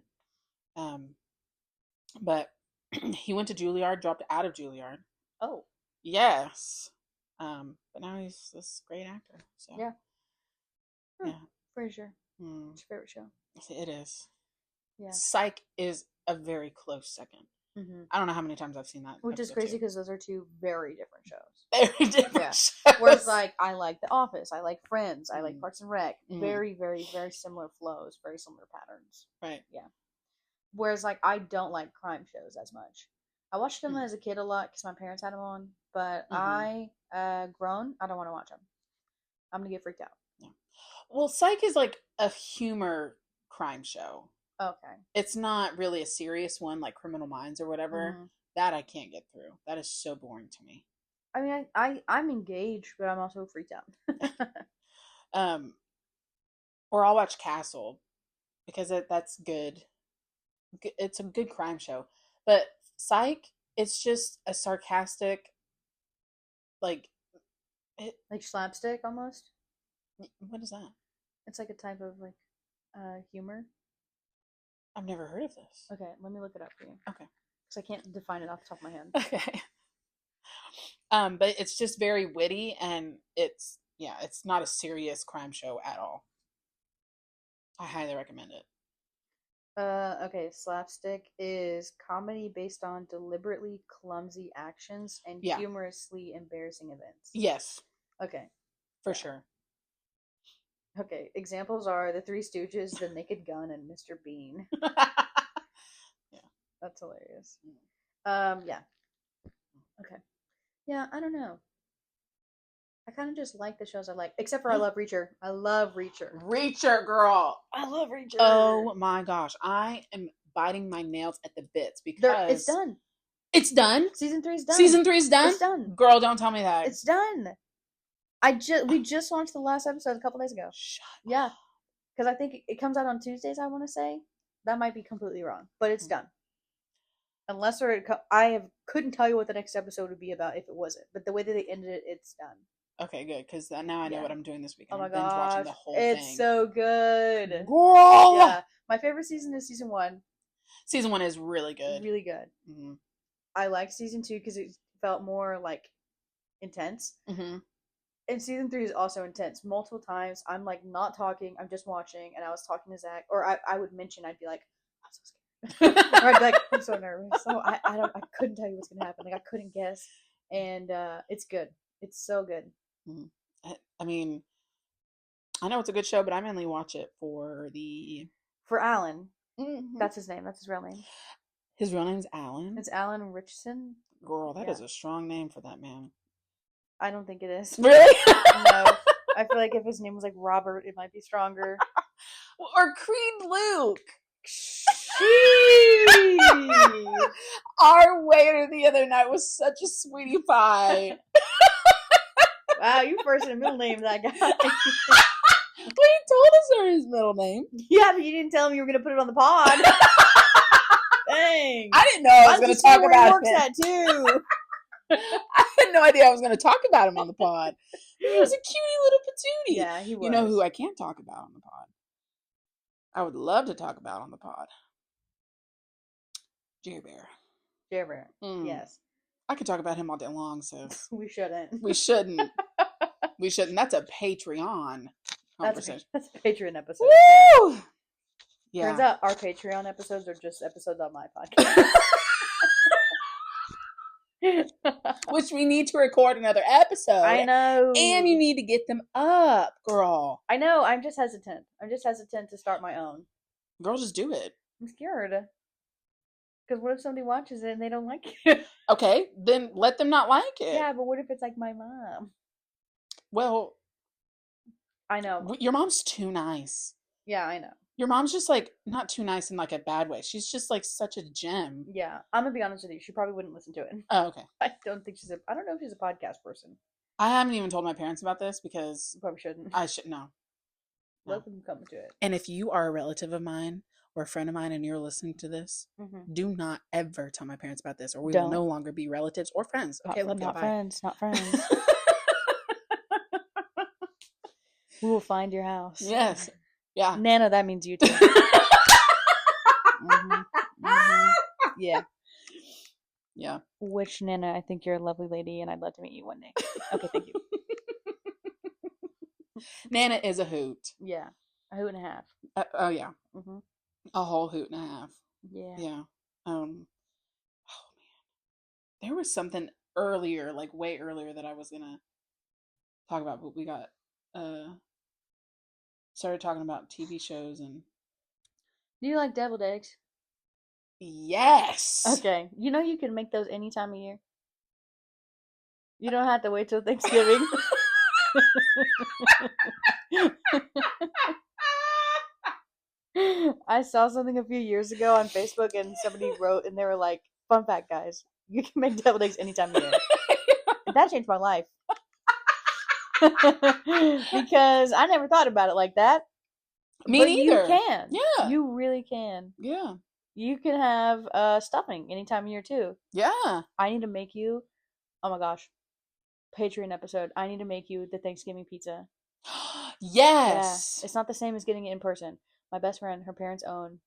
S1: But he went to Juilliard, dropped out of Juilliard.
S2: Oh.
S1: Yes. But now he's this great actor. So
S2: yeah.
S1: Yeah.
S2: For sure. It's your favorite show.
S1: It is.
S2: Yeah.
S1: Psych is a very close second.
S2: Mm-hmm.
S1: I don't know how many times I've seen that.
S2: Which is crazy because those are two very different shows.
S1: Very different shows.
S2: Whereas, like, I like The Office, I like Friends, I like Parks and Rec. Very, very, very similar flows, very similar patterns.
S1: Right.
S2: Yeah. Whereas, like, I don't like crime shows as much. I watched them as a kid a lot because my parents had them on, but grown, I don't want to watch them. I'm gonna get freaked out.
S1: Yeah. Well, Psych is like a humor crime show.
S2: Okay.
S1: It's not really a serious one like Criminal Minds or whatever. That I can't get through. That is so boring to me.
S2: I mean, I'm engaged, but I'm also freaked out.
S1: Or I'll watch Castle because that's good. It's a good crime show. But Psych, it's just a sarcastic, like
S2: slapstick almost.
S1: What is that?
S2: It's like a type of like humor.
S1: I've never heard of this.
S2: Okay, let me look it up for you.
S1: Okay.
S2: Because I can't define it off the top of my head.
S1: Okay. But it's just very witty, and it's not a serious crime show at all. I highly recommend it.
S2: Okay, slapstick is comedy based on deliberately clumsy actions and humorously embarrassing events.
S1: Yes.
S2: Okay.
S1: For sure.
S2: Okay, examples are The Three Stooges, The Naked Gun, and Mr. Bean.
S1: Yeah.
S2: That's hilarious. Yeah. Okay. Yeah, I don't know. I kind of just like the shows I like, except for I love Reacher. I love Reacher.
S1: Reacher, girl.
S2: I love Reacher.
S1: Oh my gosh. I am biting my nails at the bits because
S2: it's done.
S1: It's done?
S2: Season 3's done.
S1: Season 3's done?
S2: It's done.
S1: Girl, don't tell me that.
S2: It's done. We just watched the last episode a couple days ago.
S1: Shut up.
S2: Yeah. Because I think it comes out on Tuesdays, I want to say. That might be completely wrong, but it's done. Unless I couldn't tell you what the next episode would be about if it wasn't. But the way that they ended it, it's done.
S1: Okay, good. Because now I know what I'm doing this weekend.
S2: Oh my
S1: binge watching the whole thing.
S2: It's so good.
S1: Girl!
S2: Yeah. My favorite season is season 1.
S1: Season 1 is really good.
S2: Really good.
S1: Mm-hmm.
S2: I like season 2 because it felt more like intense.
S1: Mm-hmm.
S2: And season 3 is also intense. Multiple times, I'm like not talking, I'm just watching, and I was talking to Zach, or I would mention, I'd be like, I'm so scared, or I'd be like, I'm so nervous. So I couldn't tell you what's gonna happen. Like I couldn't guess, and it's good. It's so good.
S1: Mm-hmm. I mean, I know it's a good show, but I mainly watch it for
S2: Alan.
S1: Mm-hmm.
S2: That's his name. That's his real name.
S1: His real name's Alan.
S2: It's Alan Richardson.
S1: Girl, that is a strong name for that man.
S2: I don't think it is.
S1: Really?
S2: No. I feel like if his name was like Robert, it might be stronger.
S1: Or Creed Luke. Our waiter the other night was such a sweetie pie.
S2: Wow, you first and middle name that guy.
S1: Well, he told us his middle name.
S2: Yeah, but you didn't tell him you were going to put it on the pod. Dang.
S1: I didn't know I was going to talk about
S2: him. He works at too.
S1: I had no idea I was going to talk about him on the pod. He was a cutie little patootie.
S2: Yeah, he was.
S1: You know who I can't talk about on the pod? I would love to talk about on the pod. Jerry Bear.
S2: Jerry Bear. Yes.
S1: I could talk about him all day long, so
S2: we shouldn't.
S1: We shouldn't. We shouldn't. That's a Patreon conversation.
S2: That's a Patreon episode.
S1: Woo! Yeah.
S2: Turns out our Patreon episodes are just episodes on my podcast.
S1: which we need to record another episode.
S2: I know.
S1: And you need to get them up, girl.
S2: I know. I'm just hesitant. To start my own.
S1: Girl, just do it.
S2: I'm scared. Because what if somebody watches it and they don't like it?
S1: Okay, then let them not like it.
S2: Yeah, but what if it's like my mom?
S1: Well,
S2: I know.
S1: your mom's too nice.
S2: Yeah, I know.
S1: Your mom's just like not too nice in like a bad way. She's just like such a gem.
S2: Yeah, I'm gonna be honest with you. She probably wouldn't listen to it.
S1: Oh, okay.
S2: I don't know if she's a podcast person.
S1: I haven't even told my parents about this because
S2: You probably shouldn't.
S1: I should know.
S2: Let them come to it.
S1: And if you are a relative of mine or a friend of mine and you're listening to this, do not ever tell my parents about this, or we will no longer be relatives or friends. Okay, love you.
S2: Not
S1: bye.
S2: friends. Not friends. We will find your house.
S1: Yes. Yeah.
S2: Nana, that means you too. Yeah.
S1: Yeah.
S2: Which, Nana, I think you're a lovely lady and I'd love to meet you one day. Okay, thank you.
S1: Nana is a hoot.
S2: Yeah. A hoot and a half.
S1: Oh, yeah. A whole hoot and a half.
S2: Yeah.
S1: Yeah. Oh, man. There was something earlier, like way earlier, that I was going to talk about, but we got, started talking about TV shows and.
S2: Do you like deviled eggs?
S1: Yes.
S2: Okay. You know you can make those any time of year. You don't have to wait till Thanksgiving. I saw something a few years ago on Facebook and somebody wrote and they were like, fun fact, guys, you can make deviled eggs any time of year. And that changed my life. Because I never thought about it like that.
S1: Me neither.
S2: You can.
S1: Yeah.
S2: You really can.
S1: Yeah.
S2: You can have stuffing any time of year too.
S1: Yeah.
S2: I need to make you, oh my gosh, Patreon episode. I need to make you the Thanksgiving pizza.
S1: Yes.
S2: Yeah. It's not the same as getting it in person. My best friend, her parents own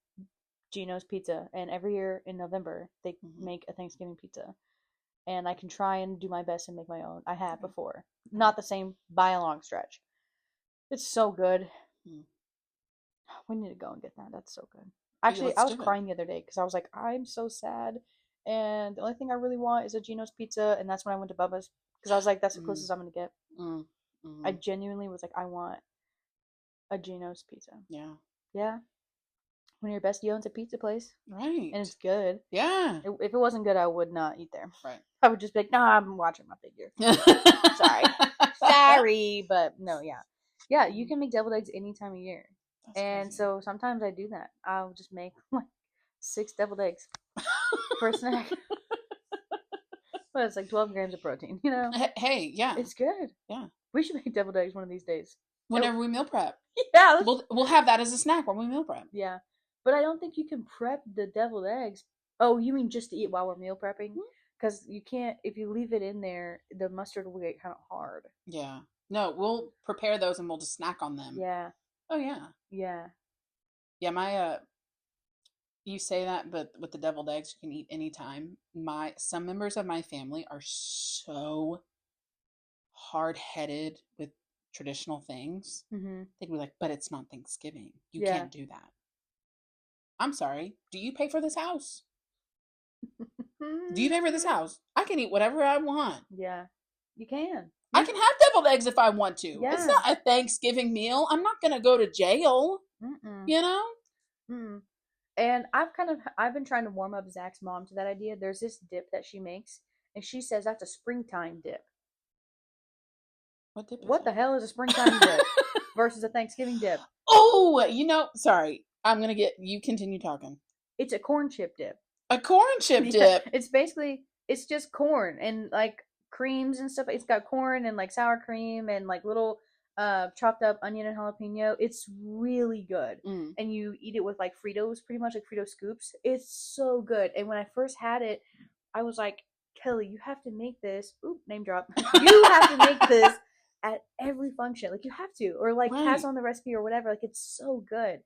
S2: Gino's Pizza, and every year in November they make a Thanksgiving pizza. And I can try and do my best and make my own. I have before. Not the same by a long stretch. It's so good. We need to go and get that. That's so good. Actually, I was crying the other day because I was like, I'm so sad. And the only thing I really want is a Gino's Pizza. And that's when I went to Bubba's. Because I was like, that's the closest I'm going to get. I genuinely was like, I want a Gino's Pizza.
S1: Yeah.
S2: Yeah. One of your best, owns a pizza place.
S1: Right.
S2: And it's good.
S1: Yeah.
S2: If it wasn't good, I would not eat there.
S1: Right.
S2: I would just be like, no, I'm watching my figure. Sorry. But no, yeah. Yeah, you can make deviled eggs any time of year. That's crazy. So sometimes I do that. I'll just make like 6 deviled eggs for a snack. But it's like 12 grams of protein, you know?
S1: Hey, yeah.
S2: It's good.
S1: Yeah.
S2: We should make deviled eggs one of these days.
S1: Whenever we meal prep.
S2: Yeah.
S1: We'll have that as a snack when we meal prep.
S2: Yeah. But I don't think you can prep the deviled eggs. Oh, you mean just to eat while we're meal prepping? Because you can't, if you leave it in there, the mustard will get kind of hard.
S1: Yeah. No, we'll prepare those and we'll just snack on them.
S2: Yeah.
S1: Oh, yeah.
S2: Yeah.
S1: Yeah, my, you say that, but with the deviled eggs, you can eat anytime. Some members of my family are so hard-headed with traditional things. They'd be like, but it's not Thanksgiving. You can't do that. I'm sorry. Do you pay for this house? Do you pay for this house? I can eat whatever I want.
S2: Yeah. You can.
S1: I can have deviled eggs if I want to. Yeah. It's not a Thanksgiving meal. I'm not going to go to jail. You know?
S2: And I've been trying to warm up Zach's mom to that idea. There's this dip that she makes, and she says that's a springtime dip.
S1: What dip?
S2: What the hell is a springtime dip versus a Thanksgiving dip?
S1: Oh, sorry. I'm going to get, you continue talking.
S2: It's a corn chip dip.
S1: A corn chip dip?
S2: It's just corn and like creams and stuff. It's got corn and like sour cream and like little chopped up onion and jalapeno. It's really good. And you eat it with like Fritos, pretty much like Frito scoops. It's so good. And when I first had it, I was like, Kelly, you have to make this. Oop, name drop. You have to make this at every function. Like you have to. Or like pass on the recipe or whatever. Like it's so good.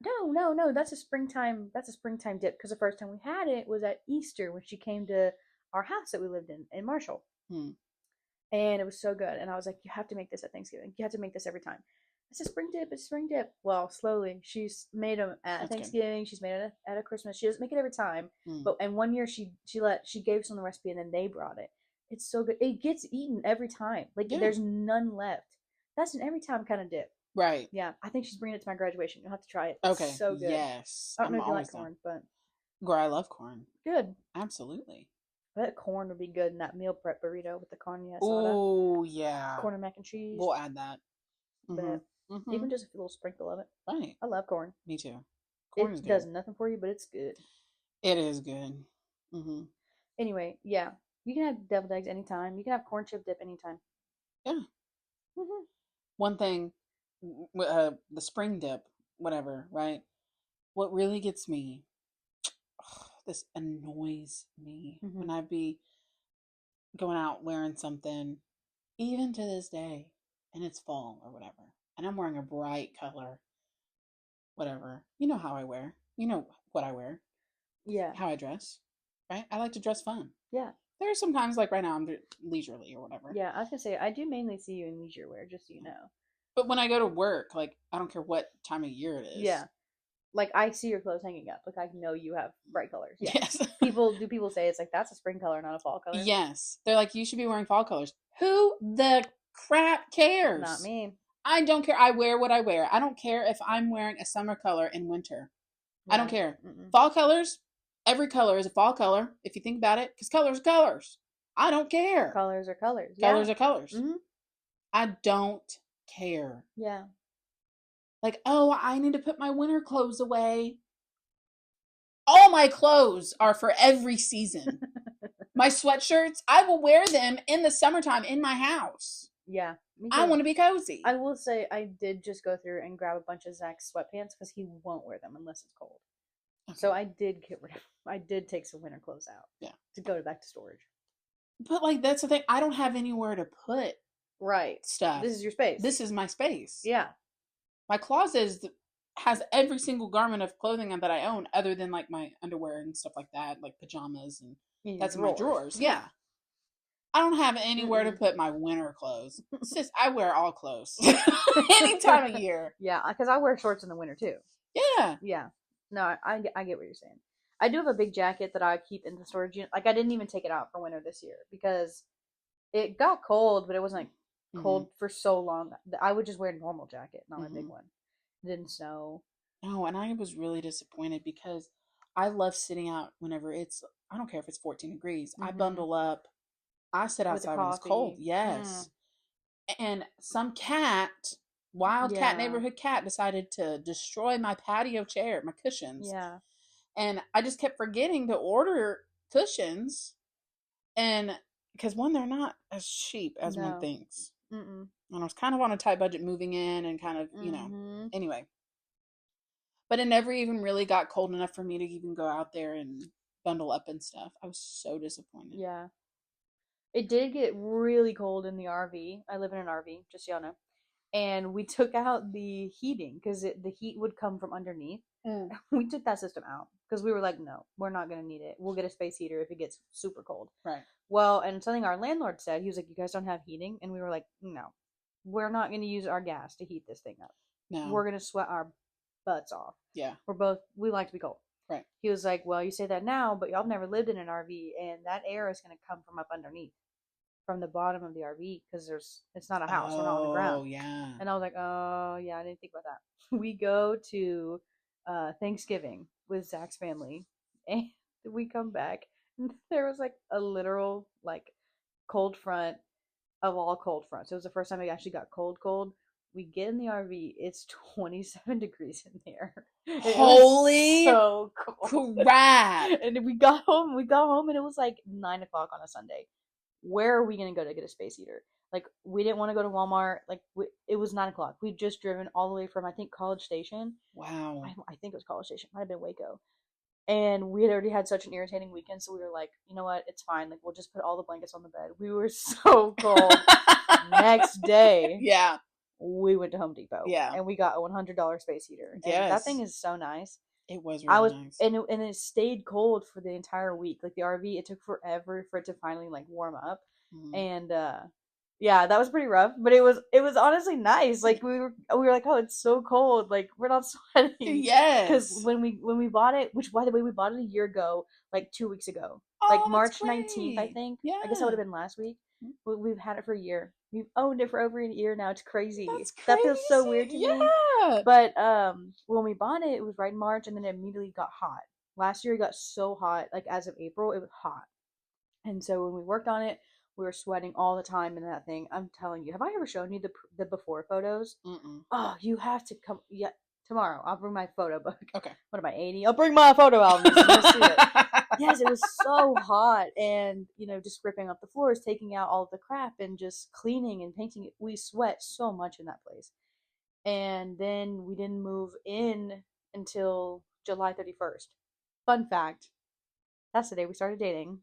S2: No. That's a springtime dip. Because the first time we had it was at Easter when she came to our house that we lived in Marshall. And it was so good. And I was like, you have to make this at Thanksgiving. You have to make this every time. It's a spring dip. It's a spring dip. Well, slowly. She's made them at
S1: That's
S2: Thanksgiving. Good. She's made it at a Christmas. She doesn't make it every time.
S1: good.
S2: But and 1 year she gave us on the recipe and then they brought it. It's so good. It gets eaten every time. Like
S1: Yeah.
S2: there's none left. That's an every time kind of dip.
S1: Right.
S2: Yeah, I think she's bringing it to my graduation. You'll have to try it. It's
S1: Okay.
S2: so good.
S1: Yes.
S2: I don't know if you like
S1: always down.
S2: corn, but
S1: Girl, I love corn.
S2: good.
S1: Absolutely.
S2: I bet corn would be good in that meal prep burrito with the carne asada.
S1: Oh, yeah.
S2: Corn and mac and cheese.
S1: We'll add that.
S2: But even just a little sprinkle of it.
S1: Right.
S2: I love corn.
S1: Me too. Corn is
S2: It
S1: good.
S2: does nothing for you, but it's good.
S1: It is good.
S2: Anyway, yeah. You can have deviled eggs anytime. You can have corn chip dip anytime.
S1: Yeah. One thing, the spring dip, whatever, right? What really gets me, this annoys me when I be going out wearing something, even to this day, and it's fall or whatever, and I'm wearing a bright color, whatever. You know how I wear. You know what I wear.
S2: Yeah.
S1: How I dress, right? I like to dress fun.
S2: Yeah.
S1: There are some times, like right now, I'm leisurely or whatever.
S2: Yeah, I was going to say, I do mainly see you in leisure wear, just so you know.
S1: But when I go to work, like, I don't care what time of year it is.
S2: Yeah. Like, I see your clothes hanging up. Like, I know you have bright colors. Yeah.
S1: Yes.
S2: People say it's like, that's a spring color, not a fall color?
S1: Yes. They're like, you should be wearing fall colors. Who the crap cares?
S2: Not me.
S1: I don't care. I wear what I wear. I don't care if I'm wearing a summer color in winter. Yeah. I don't care. Fall colors, every color is a fall color, if you think about it, because colors are colors. I don't care.
S2: Colors are colors.
S1: Colors are colors. I don't care.
S2: Yeah.
S1: Like, oh, I need to put my winter clothes away. All my clothes are for every season. My sweatshirts, I will wear them in the summertime in my house.
S2: Yeah.
S1: I want to be cozy.
S2: I will say I did just go through and grab a bunch of Zach's sweatpants because he won't wear them unless it's cold. Okay. So I did get rid of. I did take some winter clothes out.
S1: Yeah.
S2: To go back to storage.
S1: But like that's the thing. I don't have anywhere to put stuff.
S2: This is your space.
S1: This is my space.
S2: Yeah.
S1: My closet has every single garment of clothing that I own, other than like my underwear and stuff like that, like pajamas and that's in my drawers. Yeah. I don't have anywhere to put my winter clothes. Sis, I wear all clothes any time of year.
S2: Yeah, because I wear shorts in the winter too.
S1: Yeah.
S2: Yeah. No, I get what you're saying. I do have a big jacket that I keep in the storage unit. Like I didn't even take it out for winter this year because it got cold, but it wasn't like cold for so long. I would just wear a normal jacket, not my big one. It didn't snow.
S1: No, and I was really disappointed because I love sitting out whenever I don't care if it's 14 degrees. I bundle up. I sit outside when it's cold. Yes. And some wild cat, neighborhood cat, decided to destroy my patio chair, my cushions.
S2: Yeah.
S1: And I just kept forgetting to order cushions. And because they're not as cheap as one thinks. And I was kind of on a tight budget moving in and kind of, anyway. But it never even really got cold enough for me to even go out there and bundle up and stuff. I was so disappointed.
S2: Yeah. It did get really cold in the RV. I live in an RV, just so y'all know. And we took out the heating because the heat would come from underneath. We took that system out because we were like, no, we're not going to need it. We'll get a space heater if it gets super cold.
S1: Right.
S2: Well, and something our landlord said, he was like, you guys don't have heating? And we were like, no, we're not going to use our gas to heat this thing up. No. We're going to sweat our butts off.
S1: Yeah.
S2: We like to be cold.
S1: Right.
S2: He was like, well, you say that now, but y'all have never lived in an RV, and that air is going to come from up underneath. From the bottom of the RV because it's not a house. We're not on the ground. Oh, yeah. And I was like, oh, yeah, I didn't think about that. We go to Thanksgiving with Zach's family and we come back and there was like a literal like cold front of all cold fronts. It was the first time I actually got cold. We get in the RV. It's 27 degrees in there.
S1: Holy
S2: so cold.
S1: Crap.
S2: And we got home and it was like 9 o'clock on a Sunday. Where are we going to go to get a space heater? Like, we didn't want to go to Walmart. Like, it was 9 o'clock. We'd just driven all the way from, I think, College Station.
S1: Wow.
S2: I think it was College Station. Might have been Waco. And we had already had such an irritating weekend, so we were like, you know what? It's fine. Like, we'll just put all the blankets on the bed. We were so cold. Next day.
S1: Yeah.
S2: We went to Home Depot.
S1: Yeah.
S2: And we got a $100 space heater. And that thing is so nice.
S1: It was really nice.
S2: And it stayed cold for the entire week. Like the RV, it took forever for it to finally like warm up. And Yeah, that was pretty rough, but it was honestly nice. Like we were like, oh, it's so cold. Like we're not sweating because
S1: Yes.
S2: when we bought it, which by the way, we bought it a year ago, like 2 weeks ago, like
S1: Oh, that's
S2: March 19th, I
S1: great.
S2: think. I guess that would
S1: Yeah.
S2: have been last week. We've had it for a year. We've owned it for over a year now. It's crazy.
S1: That's
S2: That feels so weird
S1: crazy.
S2: to me.
S1: Yeah.
S2: But when we bought it, it was right in March, and then it immediately got hot. Last year, it got so hot. Like as of April, it was hot. And so when we worked on it, we were sweating all the time in that thing. I'm telling you, have I ever shown you the before photos?
S1: Mm-mm.
S2: Oh, you have to come. Yeah, tomorrow I'll bring my photo book.
S1: Okay.
S2: What am I, 80? I'll bring my photo album. So you'll see it. Yes, it was so hot, and just ripping up the floors, taking out all of the crap, and just cleaning and painting it. We sweat so much in that place. And then we didn't move in until July 31st. Fun fact: that's the day we started dating.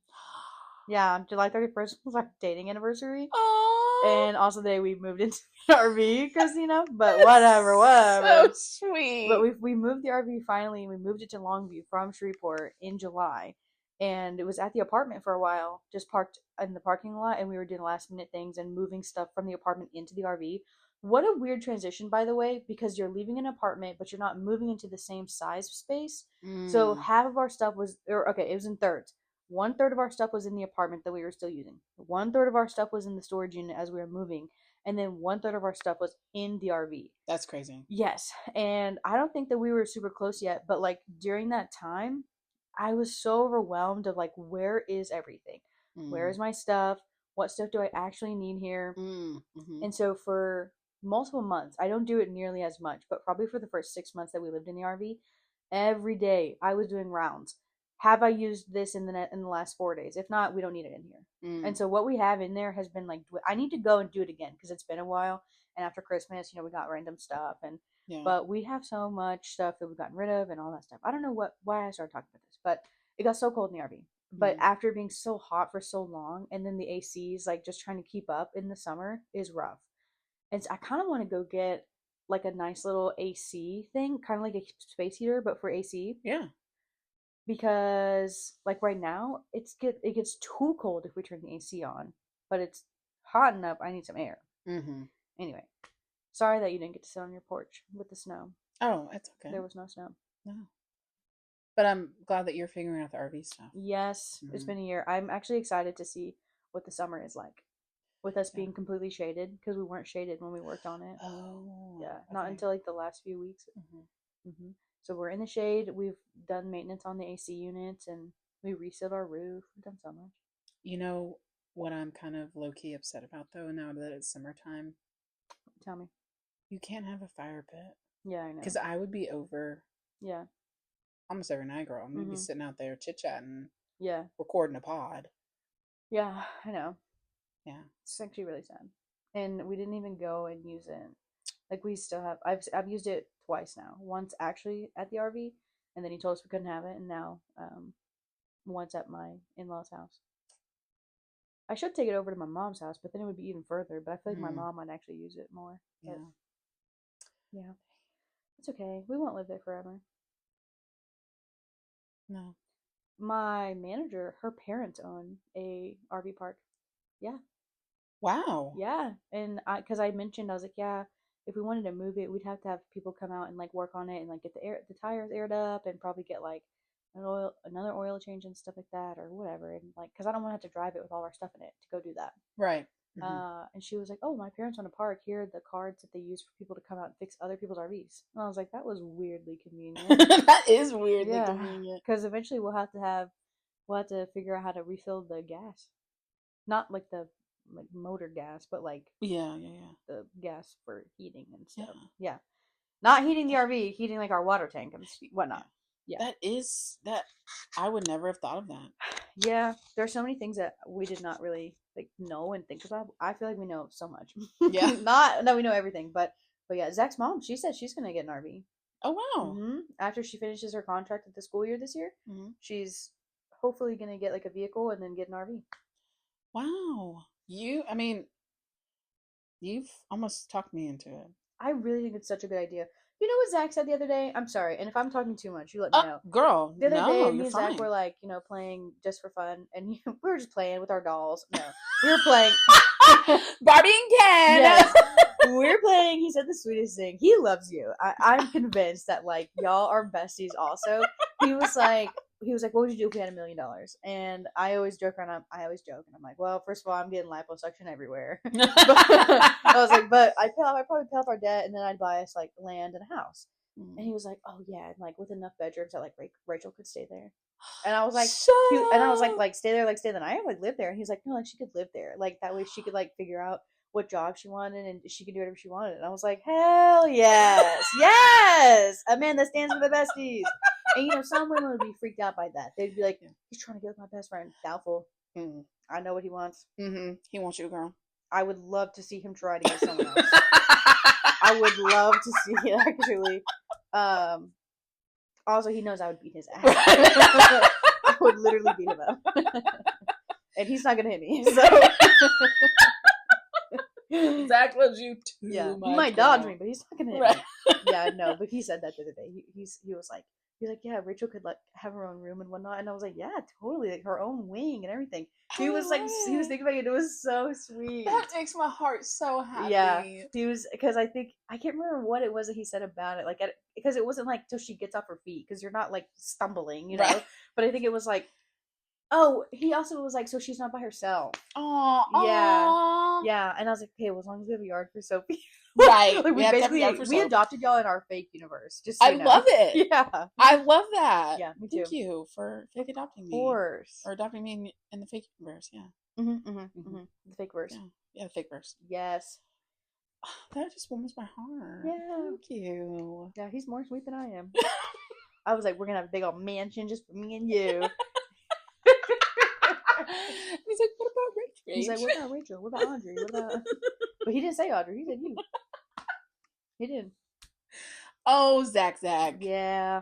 S2: Yeah, July 31st was our dating anniversary.
S1: Oh,
S2: And also the day we moved into the RV because, but whatever.
S1: so sweet.
S2: But we moved the RV finally, and we moved it to Longview from Shreveport in July. And it was at the apartment for a while, just parked in the parking lot, and we were doing last minute things and moving stuff from the apartment into the RV. What a weird transition, by the way, because you're leaving an apartment, but you're not moving into the same size space. So half of our stuff was, it was in thirds. 1/3 of our stuff was in the apartment that we were still using. 1/3 of our stuff was in the storage unit as we were moving, and then 1/3 of our stuff was in the RV.
S1: That's crazy.
S2: Yes, and I don't think that we were super close yet, but like during that time, I was so overwhelmed of like, where is everything? Where is my stuff? What stuff do I actually need here?
S1: Mm-hmm.
S2: And so for multiple months, I don't do it nearly as much, but probably for the first 6 months that we lived in the RV, every day I was doing rounds. Have I used this in the last 4 days? If not, we don't need it in here. And so what we have in there has been like, I need to go and do it again because it's been a while. And after Christmas, we got random stuff, but we have so much stuff that we've gotten rid of and all that stuff. I don't know why I started talking about this, but it got so cold in the RV. But after it being so hot for so long, and then the ACs like just trying to keep up in the summer is rough. And so I kind of want to go get like a nice little AC thing, kind of like a space heater, but for AC.
S1: Yeah.
S2: Because like right now, it gets too cold if we turn the AC on, but it's hot enough. I need some air.
S1: Mm-hmm.
S2: Anyway, sorry that you didn't get to sit on your porch with the snow.
S1: Oh, it's okay.
S2: There was no snow.
S1: No. But I'm glad that you're figuring out the RV stuff.
S2: Yes, It's been a year. I'm actually excited to see what the summer is like, with us being completely shaded, because we weren't shaded when we worked on it.
S1: Oh.
S2: Yeah, not until like the last few weeks. So we're in the shade. We've done maintenance on the AC units, and we resealed our roof. We've done so much.
S1: You know what I'm kind of low-key upset about, though, now that it's summertime?
S2: Tell me.
S1: You can't have a fire pit.
S2: Yeah, I know.
S1: Because I would be over.
S2: Yeah.
S1: Almost every night, girl. I'm going to be sitting out there chit-chatting.
S2: Yeah.
S1: Recording a pod.
S2: Yeah, I know.
S1: Yeah.
S2: It's actually really sad. And we didn't even go and use it. Like, we still have, I've used it twice now. Once actually at the RV, and then he told us we couldn't have it, and now once at my in-laws' house. I should take it over to my mom's house, but then it would be even further. But I feel like my mom might actually use it more. But, yeah. It's okay. We won't live there forever.
S1: No.
S2: My manager, her parents own a RV park. Yeah.
S1: Wow.
S2: Yeah. And because I mentioned, I was like, yeah, if we wanted to move it, we'd have to have people come out and like work on it and like get the tires aired up and probably get like another oil change and stuff like that or whatever. And like, because I don't want to have to drive it with all our stuff in it to go do that.
S1: Right.
S2: And she was like, oh, my parents own a park. Here are the cards that they use for people to come out and fix other people's RVs. And I was like, that was weirdly convenient.
S1: That is weirdly convenient.
S2: Because eventually we'll have to figure out how to refill the gas. Not like the motor gas, but like the gas for heating and stuff. Yeah. Not heating the RV, heating like our water tank and whatnot. Yeah.
S1: That I would never have thought of that.
S2: Yeah, there's so many things that we did not really like know and think about. I feel like we know so much.
S1: Yeah.
S2: Not that we know everything, but yeah, Zach's mom, she said she's gonna get an RV.
S1: Oh wow.
S2: After she finishes her contract at the school year this year, she's hopefully gonna get like a vehicle and then get an RV.
S1: Wow. You've almost talked me into it.
S2: I really think it's such a good idea. You know what Zach said the other day? I'm sorry, and if I'm talking too much, you let me know.
S1: Girl,
S2: the other day, me and
S1: fine.
S2: Zach were like, playing just for fun, and we were just playing with our dolls. No, we were playing.
S1: Barbie and Ken.
S2: Yes. We're playing. He said the sweetest thing. He loves you. I'm convinced that like y'all are besties. Also, he was like, what would you do if we had $1 million? And I always joke around. I always joke, and I'm like, well, first of all, I'm getting liposuction everywhere. But I was like, but I'd probably pay off our debt, and then I'd buy us like land and a house. And he was like, oh yeah, and like with enough bedrooms that like Rachel could stay there. And I was like, stay there, like stay the night, like live there. And he's like, no, like she could live there, like that way she could like figure out what job she wanted and she could do whatever she wanted. And I was like, hell yes, yes, a man that stands for the besties. And you know, some women would be freaked out by that. They'd be like, he's trying to get with my best friend. Doubtful. I know what he wants.
S1: He wants you, girl.
S2: I would love to see him try to get someone else. I would love to see it actually. Also, he knows I would beat his ass. I would literally beat him up. And he's not gonna hit me. So
S1: Zach loves you too.
S2: Yeah, he might dodge me, but he's not gonna hit me. Yeah, no, but he said that the other day. He was like, yeah, Rachel could like have her own room and whatnot, and I was like, yeah, totally, like her own wing and everything. He was thinking about it. It was so sweet.
S1: That makes my heart so happy.
S2: Yeah, he was, because I can't remember what it was that he said about it. Like, because it wasn't like till she gets off her feet, because you're not like stumbling, you know. Right. But I think it was like, oh, he also was like, so she's not by herself.
S1: Oh,
S2: yeah. And I was like, okay, well, as long as we have a yard for Sophie.
S1: Right.
S2: Like, we adopted y'all in our fake universe. Just so
S1: I love it.
S2: Yeah.
S1: I love that.
S2: Yeah, me too.
S1: Thank you for fake adopting me.
S2: Of course.
S1: Or adopting me in the fake universe, yeah.
S2: The fake verse.
S1: Yeah, the fake verse.
S2: Yes.
S1: That just warms my heart.
S2: Yeah.
S1: Thank you.
S2: Yeah, he's more sweet than I am. I was like, we're going to have a big old mansion just for me and you.
S1: He's like, what about Rachel?
S2: He's like, what about Rachel? What about Audrey? What about... But he didn't say Audrey. He said you. He did.
S1: Oh, Zach.
S2: Yeah.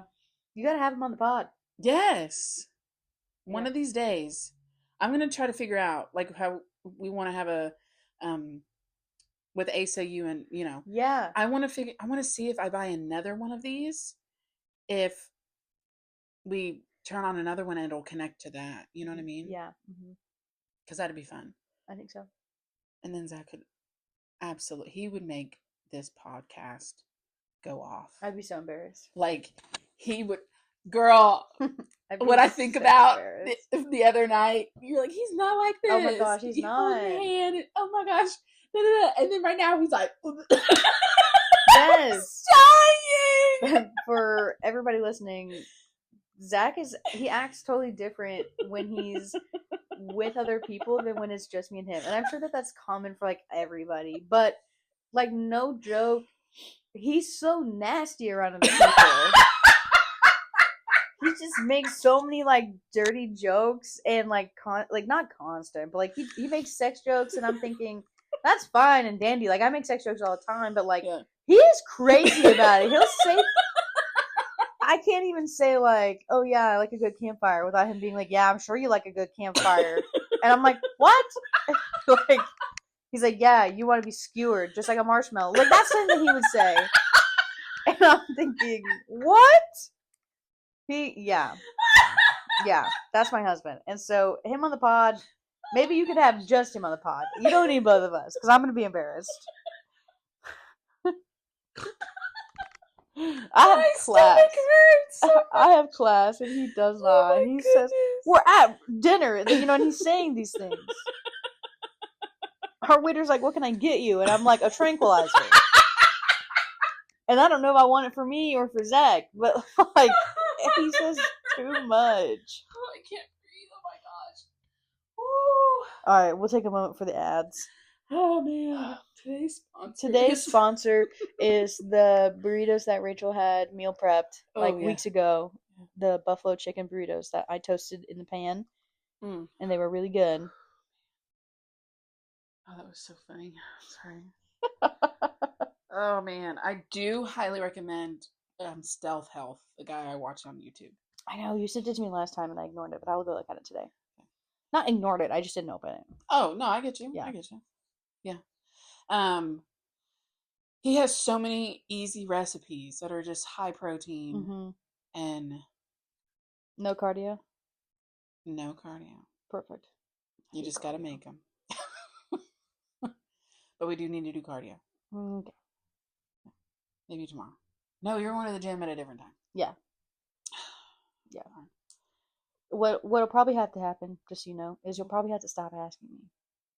S2: You got to have him on the pod.
S1: Yes. One of these days. I'm going to try to figure out, like, how we want to have a, with ASAU and, you know.
S2: Yeah.
S1: I want to see if I buy another one of these, if we turn on another one and it'll connect to that. You know what I mean?
S2: Yeah.
S1: Because that'd be fun.
S2: I think so.
S1: And then Zach could he would make this podcast go off.
S2: I'd be so embarrassed.
S1: Like, he would, girl, what I think so about the other night, you're like, he's not like this.
S2: Oh my gosh, he's not.
S1: And, oh my gosh. And then right now he's like,
S2: yes.
S1: Dying.
S2: For everybody listening, Zach he acts totally different when he's with other people than when it's just me and him. And I'm sure that that's common for like everybody, but like, no joke, he's so nasty around other people. He just makes so many like dirty jokes and like not constant, but like he makes sex jokes, and I'm thinking that's fine and dandy. Like, I make sex jokes all the time, but like he is crazy about it. He'll say, I can't even say like, oh yeah, I like a good campfire, without him being like, yeah, I'm sure you like a good campfire. And I'm like, what? Like, he's like, yeah, you want to be skewered just like a marshmallow. Like, that's something that he would say. And I'm thinking, what? Yeah, that's my husband. And so him on the pod, maybe you could have just him on the pod. You don't need both of us, because I'm going to be embarrassed. I have class. I have class, and he does not.
S1: Oh,
S2: he says, we're at dinner, you know, and he's saying these things. Our waiter's like, what can I get you? And I'm like, a tranquilizer. And I don't know if I want it for me or for Zach, but like, he says too much.
S1: Oh, I can't breathe. Oh my gosh. Ooh.
S2: All right, we'll take a moment for the ads.
S1: Oh man.
S2: Today's sponsor is the burritos that Rachel had meal prepped weeks ago. The buffalo chicken burritos that I toasted in the pan. And they were really good.
S1: Oh, that was so funny. Sorry. Oh man, I do highly recommend Stealth Health, the guy I watched on YouTube.
S2: I know, you sent it to me last time and I ignored it, but I will go look at it today. Not ignored it, I just didn't open it.
S1: Oh no, I get you. Yeah, I get you. Yeah. He has so many easy recipes that are just high protein and
S2: no cardio.
S1: No cardio.
S2: Perfect.
S1: You just got to make them. But we do need to do cardio.
S2: Okay.
S1: Maybe tomorrow. No, you're going to the gym at a different time.
S2: Yeah. Yeah. What'll probably have to happen, just so you know, is you'll probably have to stop asking me.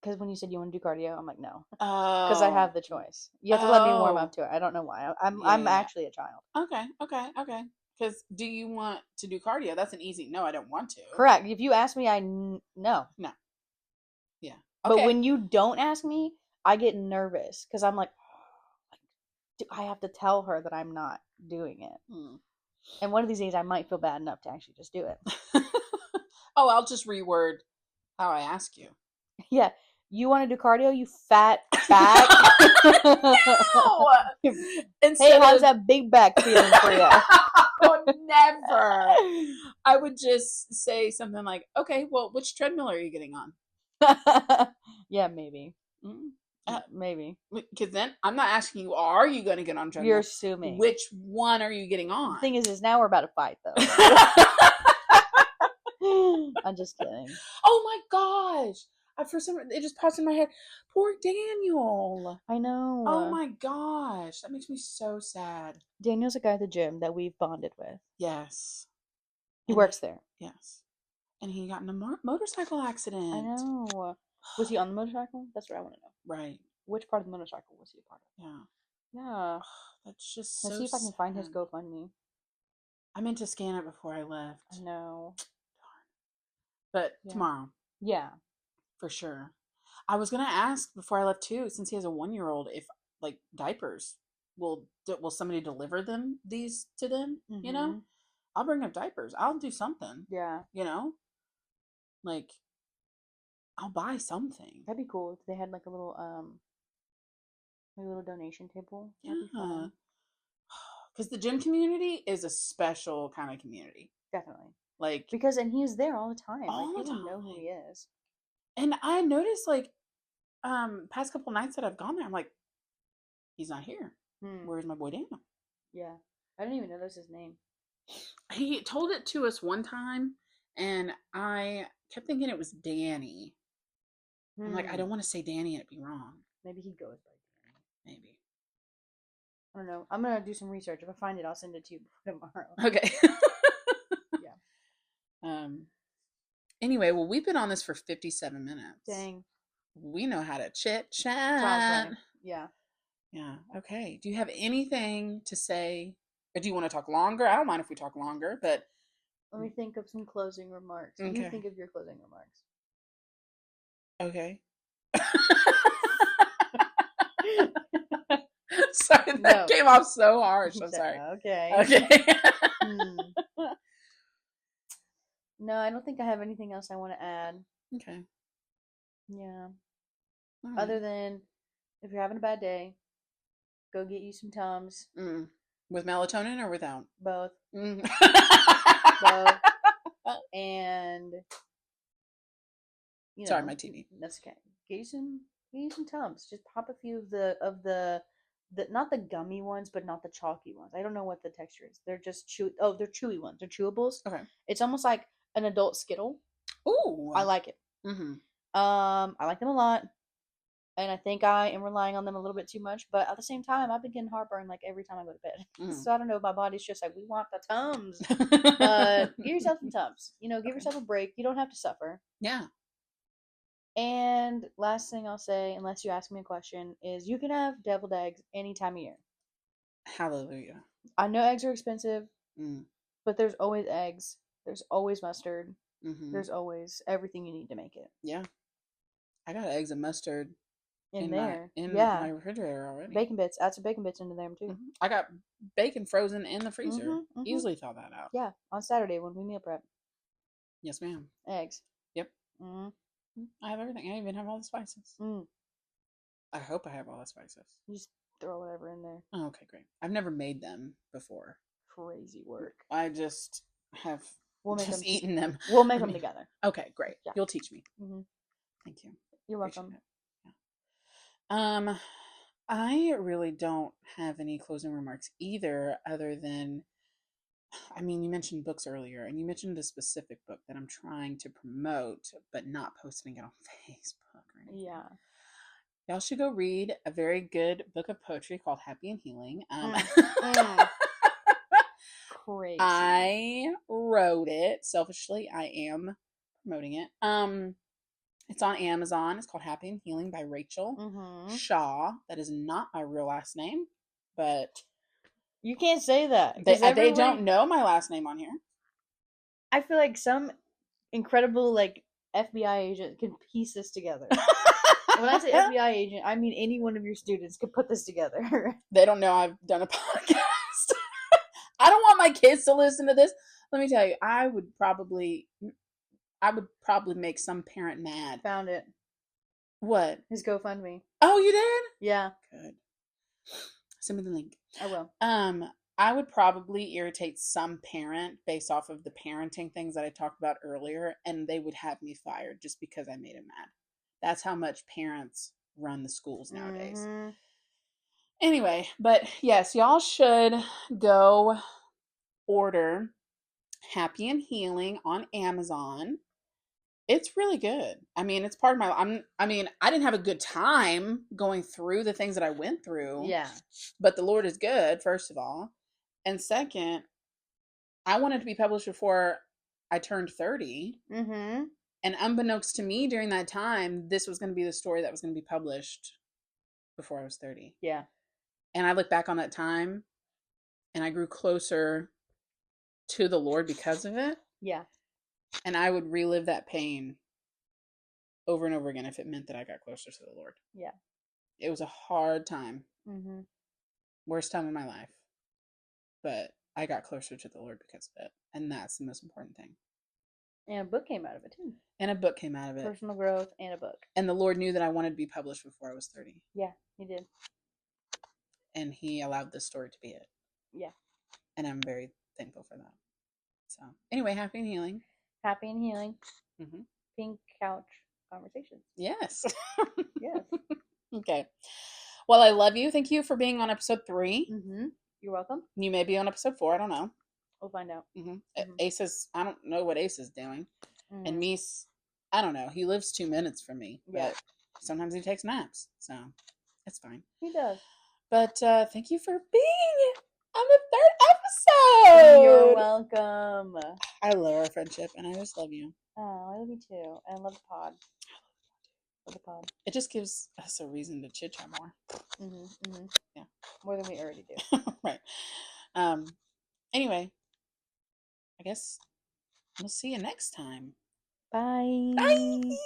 S2: Because when you said you want to do cardio, I'm like, no. Because I have the choice. You have to let me warm up to it. I don't know why. I'm actually a child.
S1: Okay. Because do you want to do cardio? That's an easy no, I don't want to.
S2: Correct. If you ask me, no.
S1: No. Yeah.
S2: Okay. But when you don't ask me, I get nervous because I'm like, I have to tell her that I'm not doing it. And one of these days I might feel bad enough to actually just do it.
S1: Oh, I'll just reword how I ask you.
S2: Yeah. You want to do cardio, you fat bag?
S1: No!
S2: Hey, how's that big back feeling for you?
S1: Oh, never. I would just say something like, okay, well, which treadmill are you getting on?
S2: Yeah, maybe. Maybe.
S1: Because then I'm not asking you, are you going to get on a treadmill?
S2: You're assuming.
S1: Which one are you getting on?
S2: The thing is now we're about to fight, though. I'm just kidding.
S1: Oh my gosh. For some reason, it just popped in my head. Poor Daniel.
S2: I know.
S1: Oh my gosh. That makes me so sad.
S2: Daniel's a guy at the gym that we've bonded with.
S1: Yes.
S2: He works there.
S1: Yes. And he got in a motorcycle accident.
S2: I know. Was he on the motorcycle? That's what I want to know.
S1: Right.
S2: Which part of the motorcycle was he a part of?
S1: Yeah.
S2: Yeah.
S1: That's just
S2: Let's see if I can find his GoFundMe.
S1: I meant to scan it before I left.
S2: I know.
S1: Darn. But tomorrow.
S2: Yeah.
S1: For sure. I was gonna ask before I left too, since he has a 1-year-old, if like diapers will somebody deliver these to them? Mm-hmm. You know, I'll bring up diapers. I'll do something.
S2: Yeah.
S1: You know, like I'll buy something.
S2: That'd be cool if they had like a little donation table.
S1: Yeah. Because the gym community is a special kind of community.
S2: Definitely.
S1: Like
S2: and he's there all the time.
S1: All
S2: like,
S1: the time.
S2: People know who he is.
S1: And I noticed like past couple nights that I've gone there, I'm like, he's not here. Where's my boy Daniel?
S2: Yeah. I didn't even know that's his name.
S1: He told it to us one time and I kept thinking it was Danny. I'm like, I don't want to say Danny and it be wrong.
S2: Maybe he goes by Danny.
S1: Maybe.
S2: I don't know. I'm gonna do some research. If I find it, I'll send it to you tomorrow.
S1: Okay.
S2: Yeah.
S1: Anyway, well, we've been on this for 57 minutes.
S2: Dang.
S1: We know how to chit-chat.
S2: Yeah.
S1: Yeah. Okay. Do you have anything to say? Or do you want to talk longer? I don't mind if we talk longer, but
S2: let me think of some closing remarks. Okay. You think of your closing remarks.
S1: Okay. Sorry, that came off so harsh. I'm sorry. Okay.
S2: No, I don't think I have anything else I want to add.
S1: Okay.
S2: Yeah. Right. Other than if you're having a bad day, go get you some Tums.
S1: With melatonin or without?
S2: Both. Both. And
S1: sorry, my TV.
S2: That's okay. Get you some Tums. Just pop a few of the not the gummy ones, but not the chalky ones. I don't know what the texture is. They're just they're chewy ones. They're chewables.
S1: Okay.
S2: It's almost like an adult Skittle.
S1: Ooh.
S2: I like it. I like them a lot. And I think I am relying on them a little bit too much. But at the same time, I've been getting heartburn like every time I go to bed. So I don't know. My body's just like, we want the Tums. But give yourself some Tums. Give yourself a break. You don't have to suffer.
S1: Yeah.
S2: And last thing I'll say, unless you ask me a question, is you can have deviled eggs any time of year.
S1: Hallelujah.
S2: I know eggs are expensive, but there's always eggs. There's always mustard. There's always everything you need to make it.
S1: Yeah. I got eggs and mustard in my refrigerator already.
S2: Bacon bits. Add some bacon bits into them too.
S1: I got bacon frozen in the freezer. Easily thaw that out.
S2: Yeah. On Saturday when we meal prep.
S1: Yes, ma'am.
S2: Eggs.
S1: Yep. I have everything. I even have all the spices. I hope I have all the spices.
S2: You just throw whatever in there.
S1: Oh, okay, great. I've never made them before.
S2: Crazy work.
S1: I just have eaten them.
S2: We'll make them together.
S1: Okay, great. Yeah. You'll teach me. Thank you.
S2: You're welcome.
S1: Yeah. I really don't have any closing remarks either, other than, I mean, you mentioned books earlier, and you mentioned a specific book that I'm trying to promote, but not posting it on Facebook or anything.
S2: Yeah.
S1: Y'all should go read a very good book of poetry called Happy and Healing.
S2: Mm. Crazy.
S1: I wrote it selfishly. I am promoting it. It's on Amazon. It's called Happy and Healing by Rachel Shaw. That is not my real last name, but
S2: you can't say that
S1: they don't know my last name on here.
S2: I feel like some incredible like FBI agent can piece this together. When I say FBI agent, I mean any one of your students could put this together.
S1: They don't know I've done a podcast. I don't want my kids to listen to this. Let me tell you, I would probably make some parent mad.
S2: Found it.
S1: What?
S2: His GoFundMe.
S1: Oh, you did?
S2: Yeah.
S1: Good. Send me the link.
S2: I will.
S1: I would probably irritate some parent based off of the parenting things that I talked about earlier, and they would have me fired just because I made them mad. That's how much parents run the schools nowadays. Mm-hmm. Anyway, but yes, y'all should go order Happy and Healing on Amazon. It's really good. I mean, it's part of my I didn't have a good time going through the things that I went through.
S2: Yeah.
S1: But the Lord is good, first of all. And second, I wanted to be published before I turned 30. Mm-hmm. And unbeknownst to me during that time, this was going to be the story that was going to be published before I was 30.
S2: Yeah.
S1: And I look back on that time and I grew closer to the Lord because of it.
S2: Yeah.
S1: And I would relive that pain over and over again if it meant that I got closer to the Lord.
S2: Yeah.
S1: It was a hard time.
S2: Mm-hmm.
S1: Worst time of my life. But I got closer to the Lord because of it. And that's the most important thing.
S2: And a book came out of it, too.
S1: And a book came out of it.
S2: Personal growth and a book.
S1: And the Lord knew that I wanted to be published before I was 30.
S2: Yeah, he did.
S1: And he allowed this story to be it.
S2: Yeah.
S1: And I'm very thankful for that. So, anyway, Happy and Healing.
S2: Happy and Healing.
S1: Mm-hmm.
S2: Pink Couch Conversations.
S1: Yes.
S2: Yes.
S1: Okay. Well, I love you. Thank you for being on episode 3.
S2: Mm-hmm. You're welcome.
S1: You may be on episode 4. I don't know.
S2: We'll find out.
S1: Mm-hmm. Mm-hmm. Ace I don't know what Ace is doing. Mm-hmm. And Mies, I don't know. He lives 2 minutes from me. Yeah. But sometimes he takes naps. So, it's fine.
S2: He does.
S1: But thank you for being on the 3rd episode.
S2: You're welcome.
S1: I love our friendship, and I just love you.
S2: Oh, I love you too. And I love the pod. Love the pod.
S1: It just gives us a reason to chit-chat more.
S2: Mm-hmm, mm-hmm.
S1: Yeah.
S2: More than we already do.
S1: Right. Anyway, I guess we'll see you next time.
S2: Bye.
S1: Bye.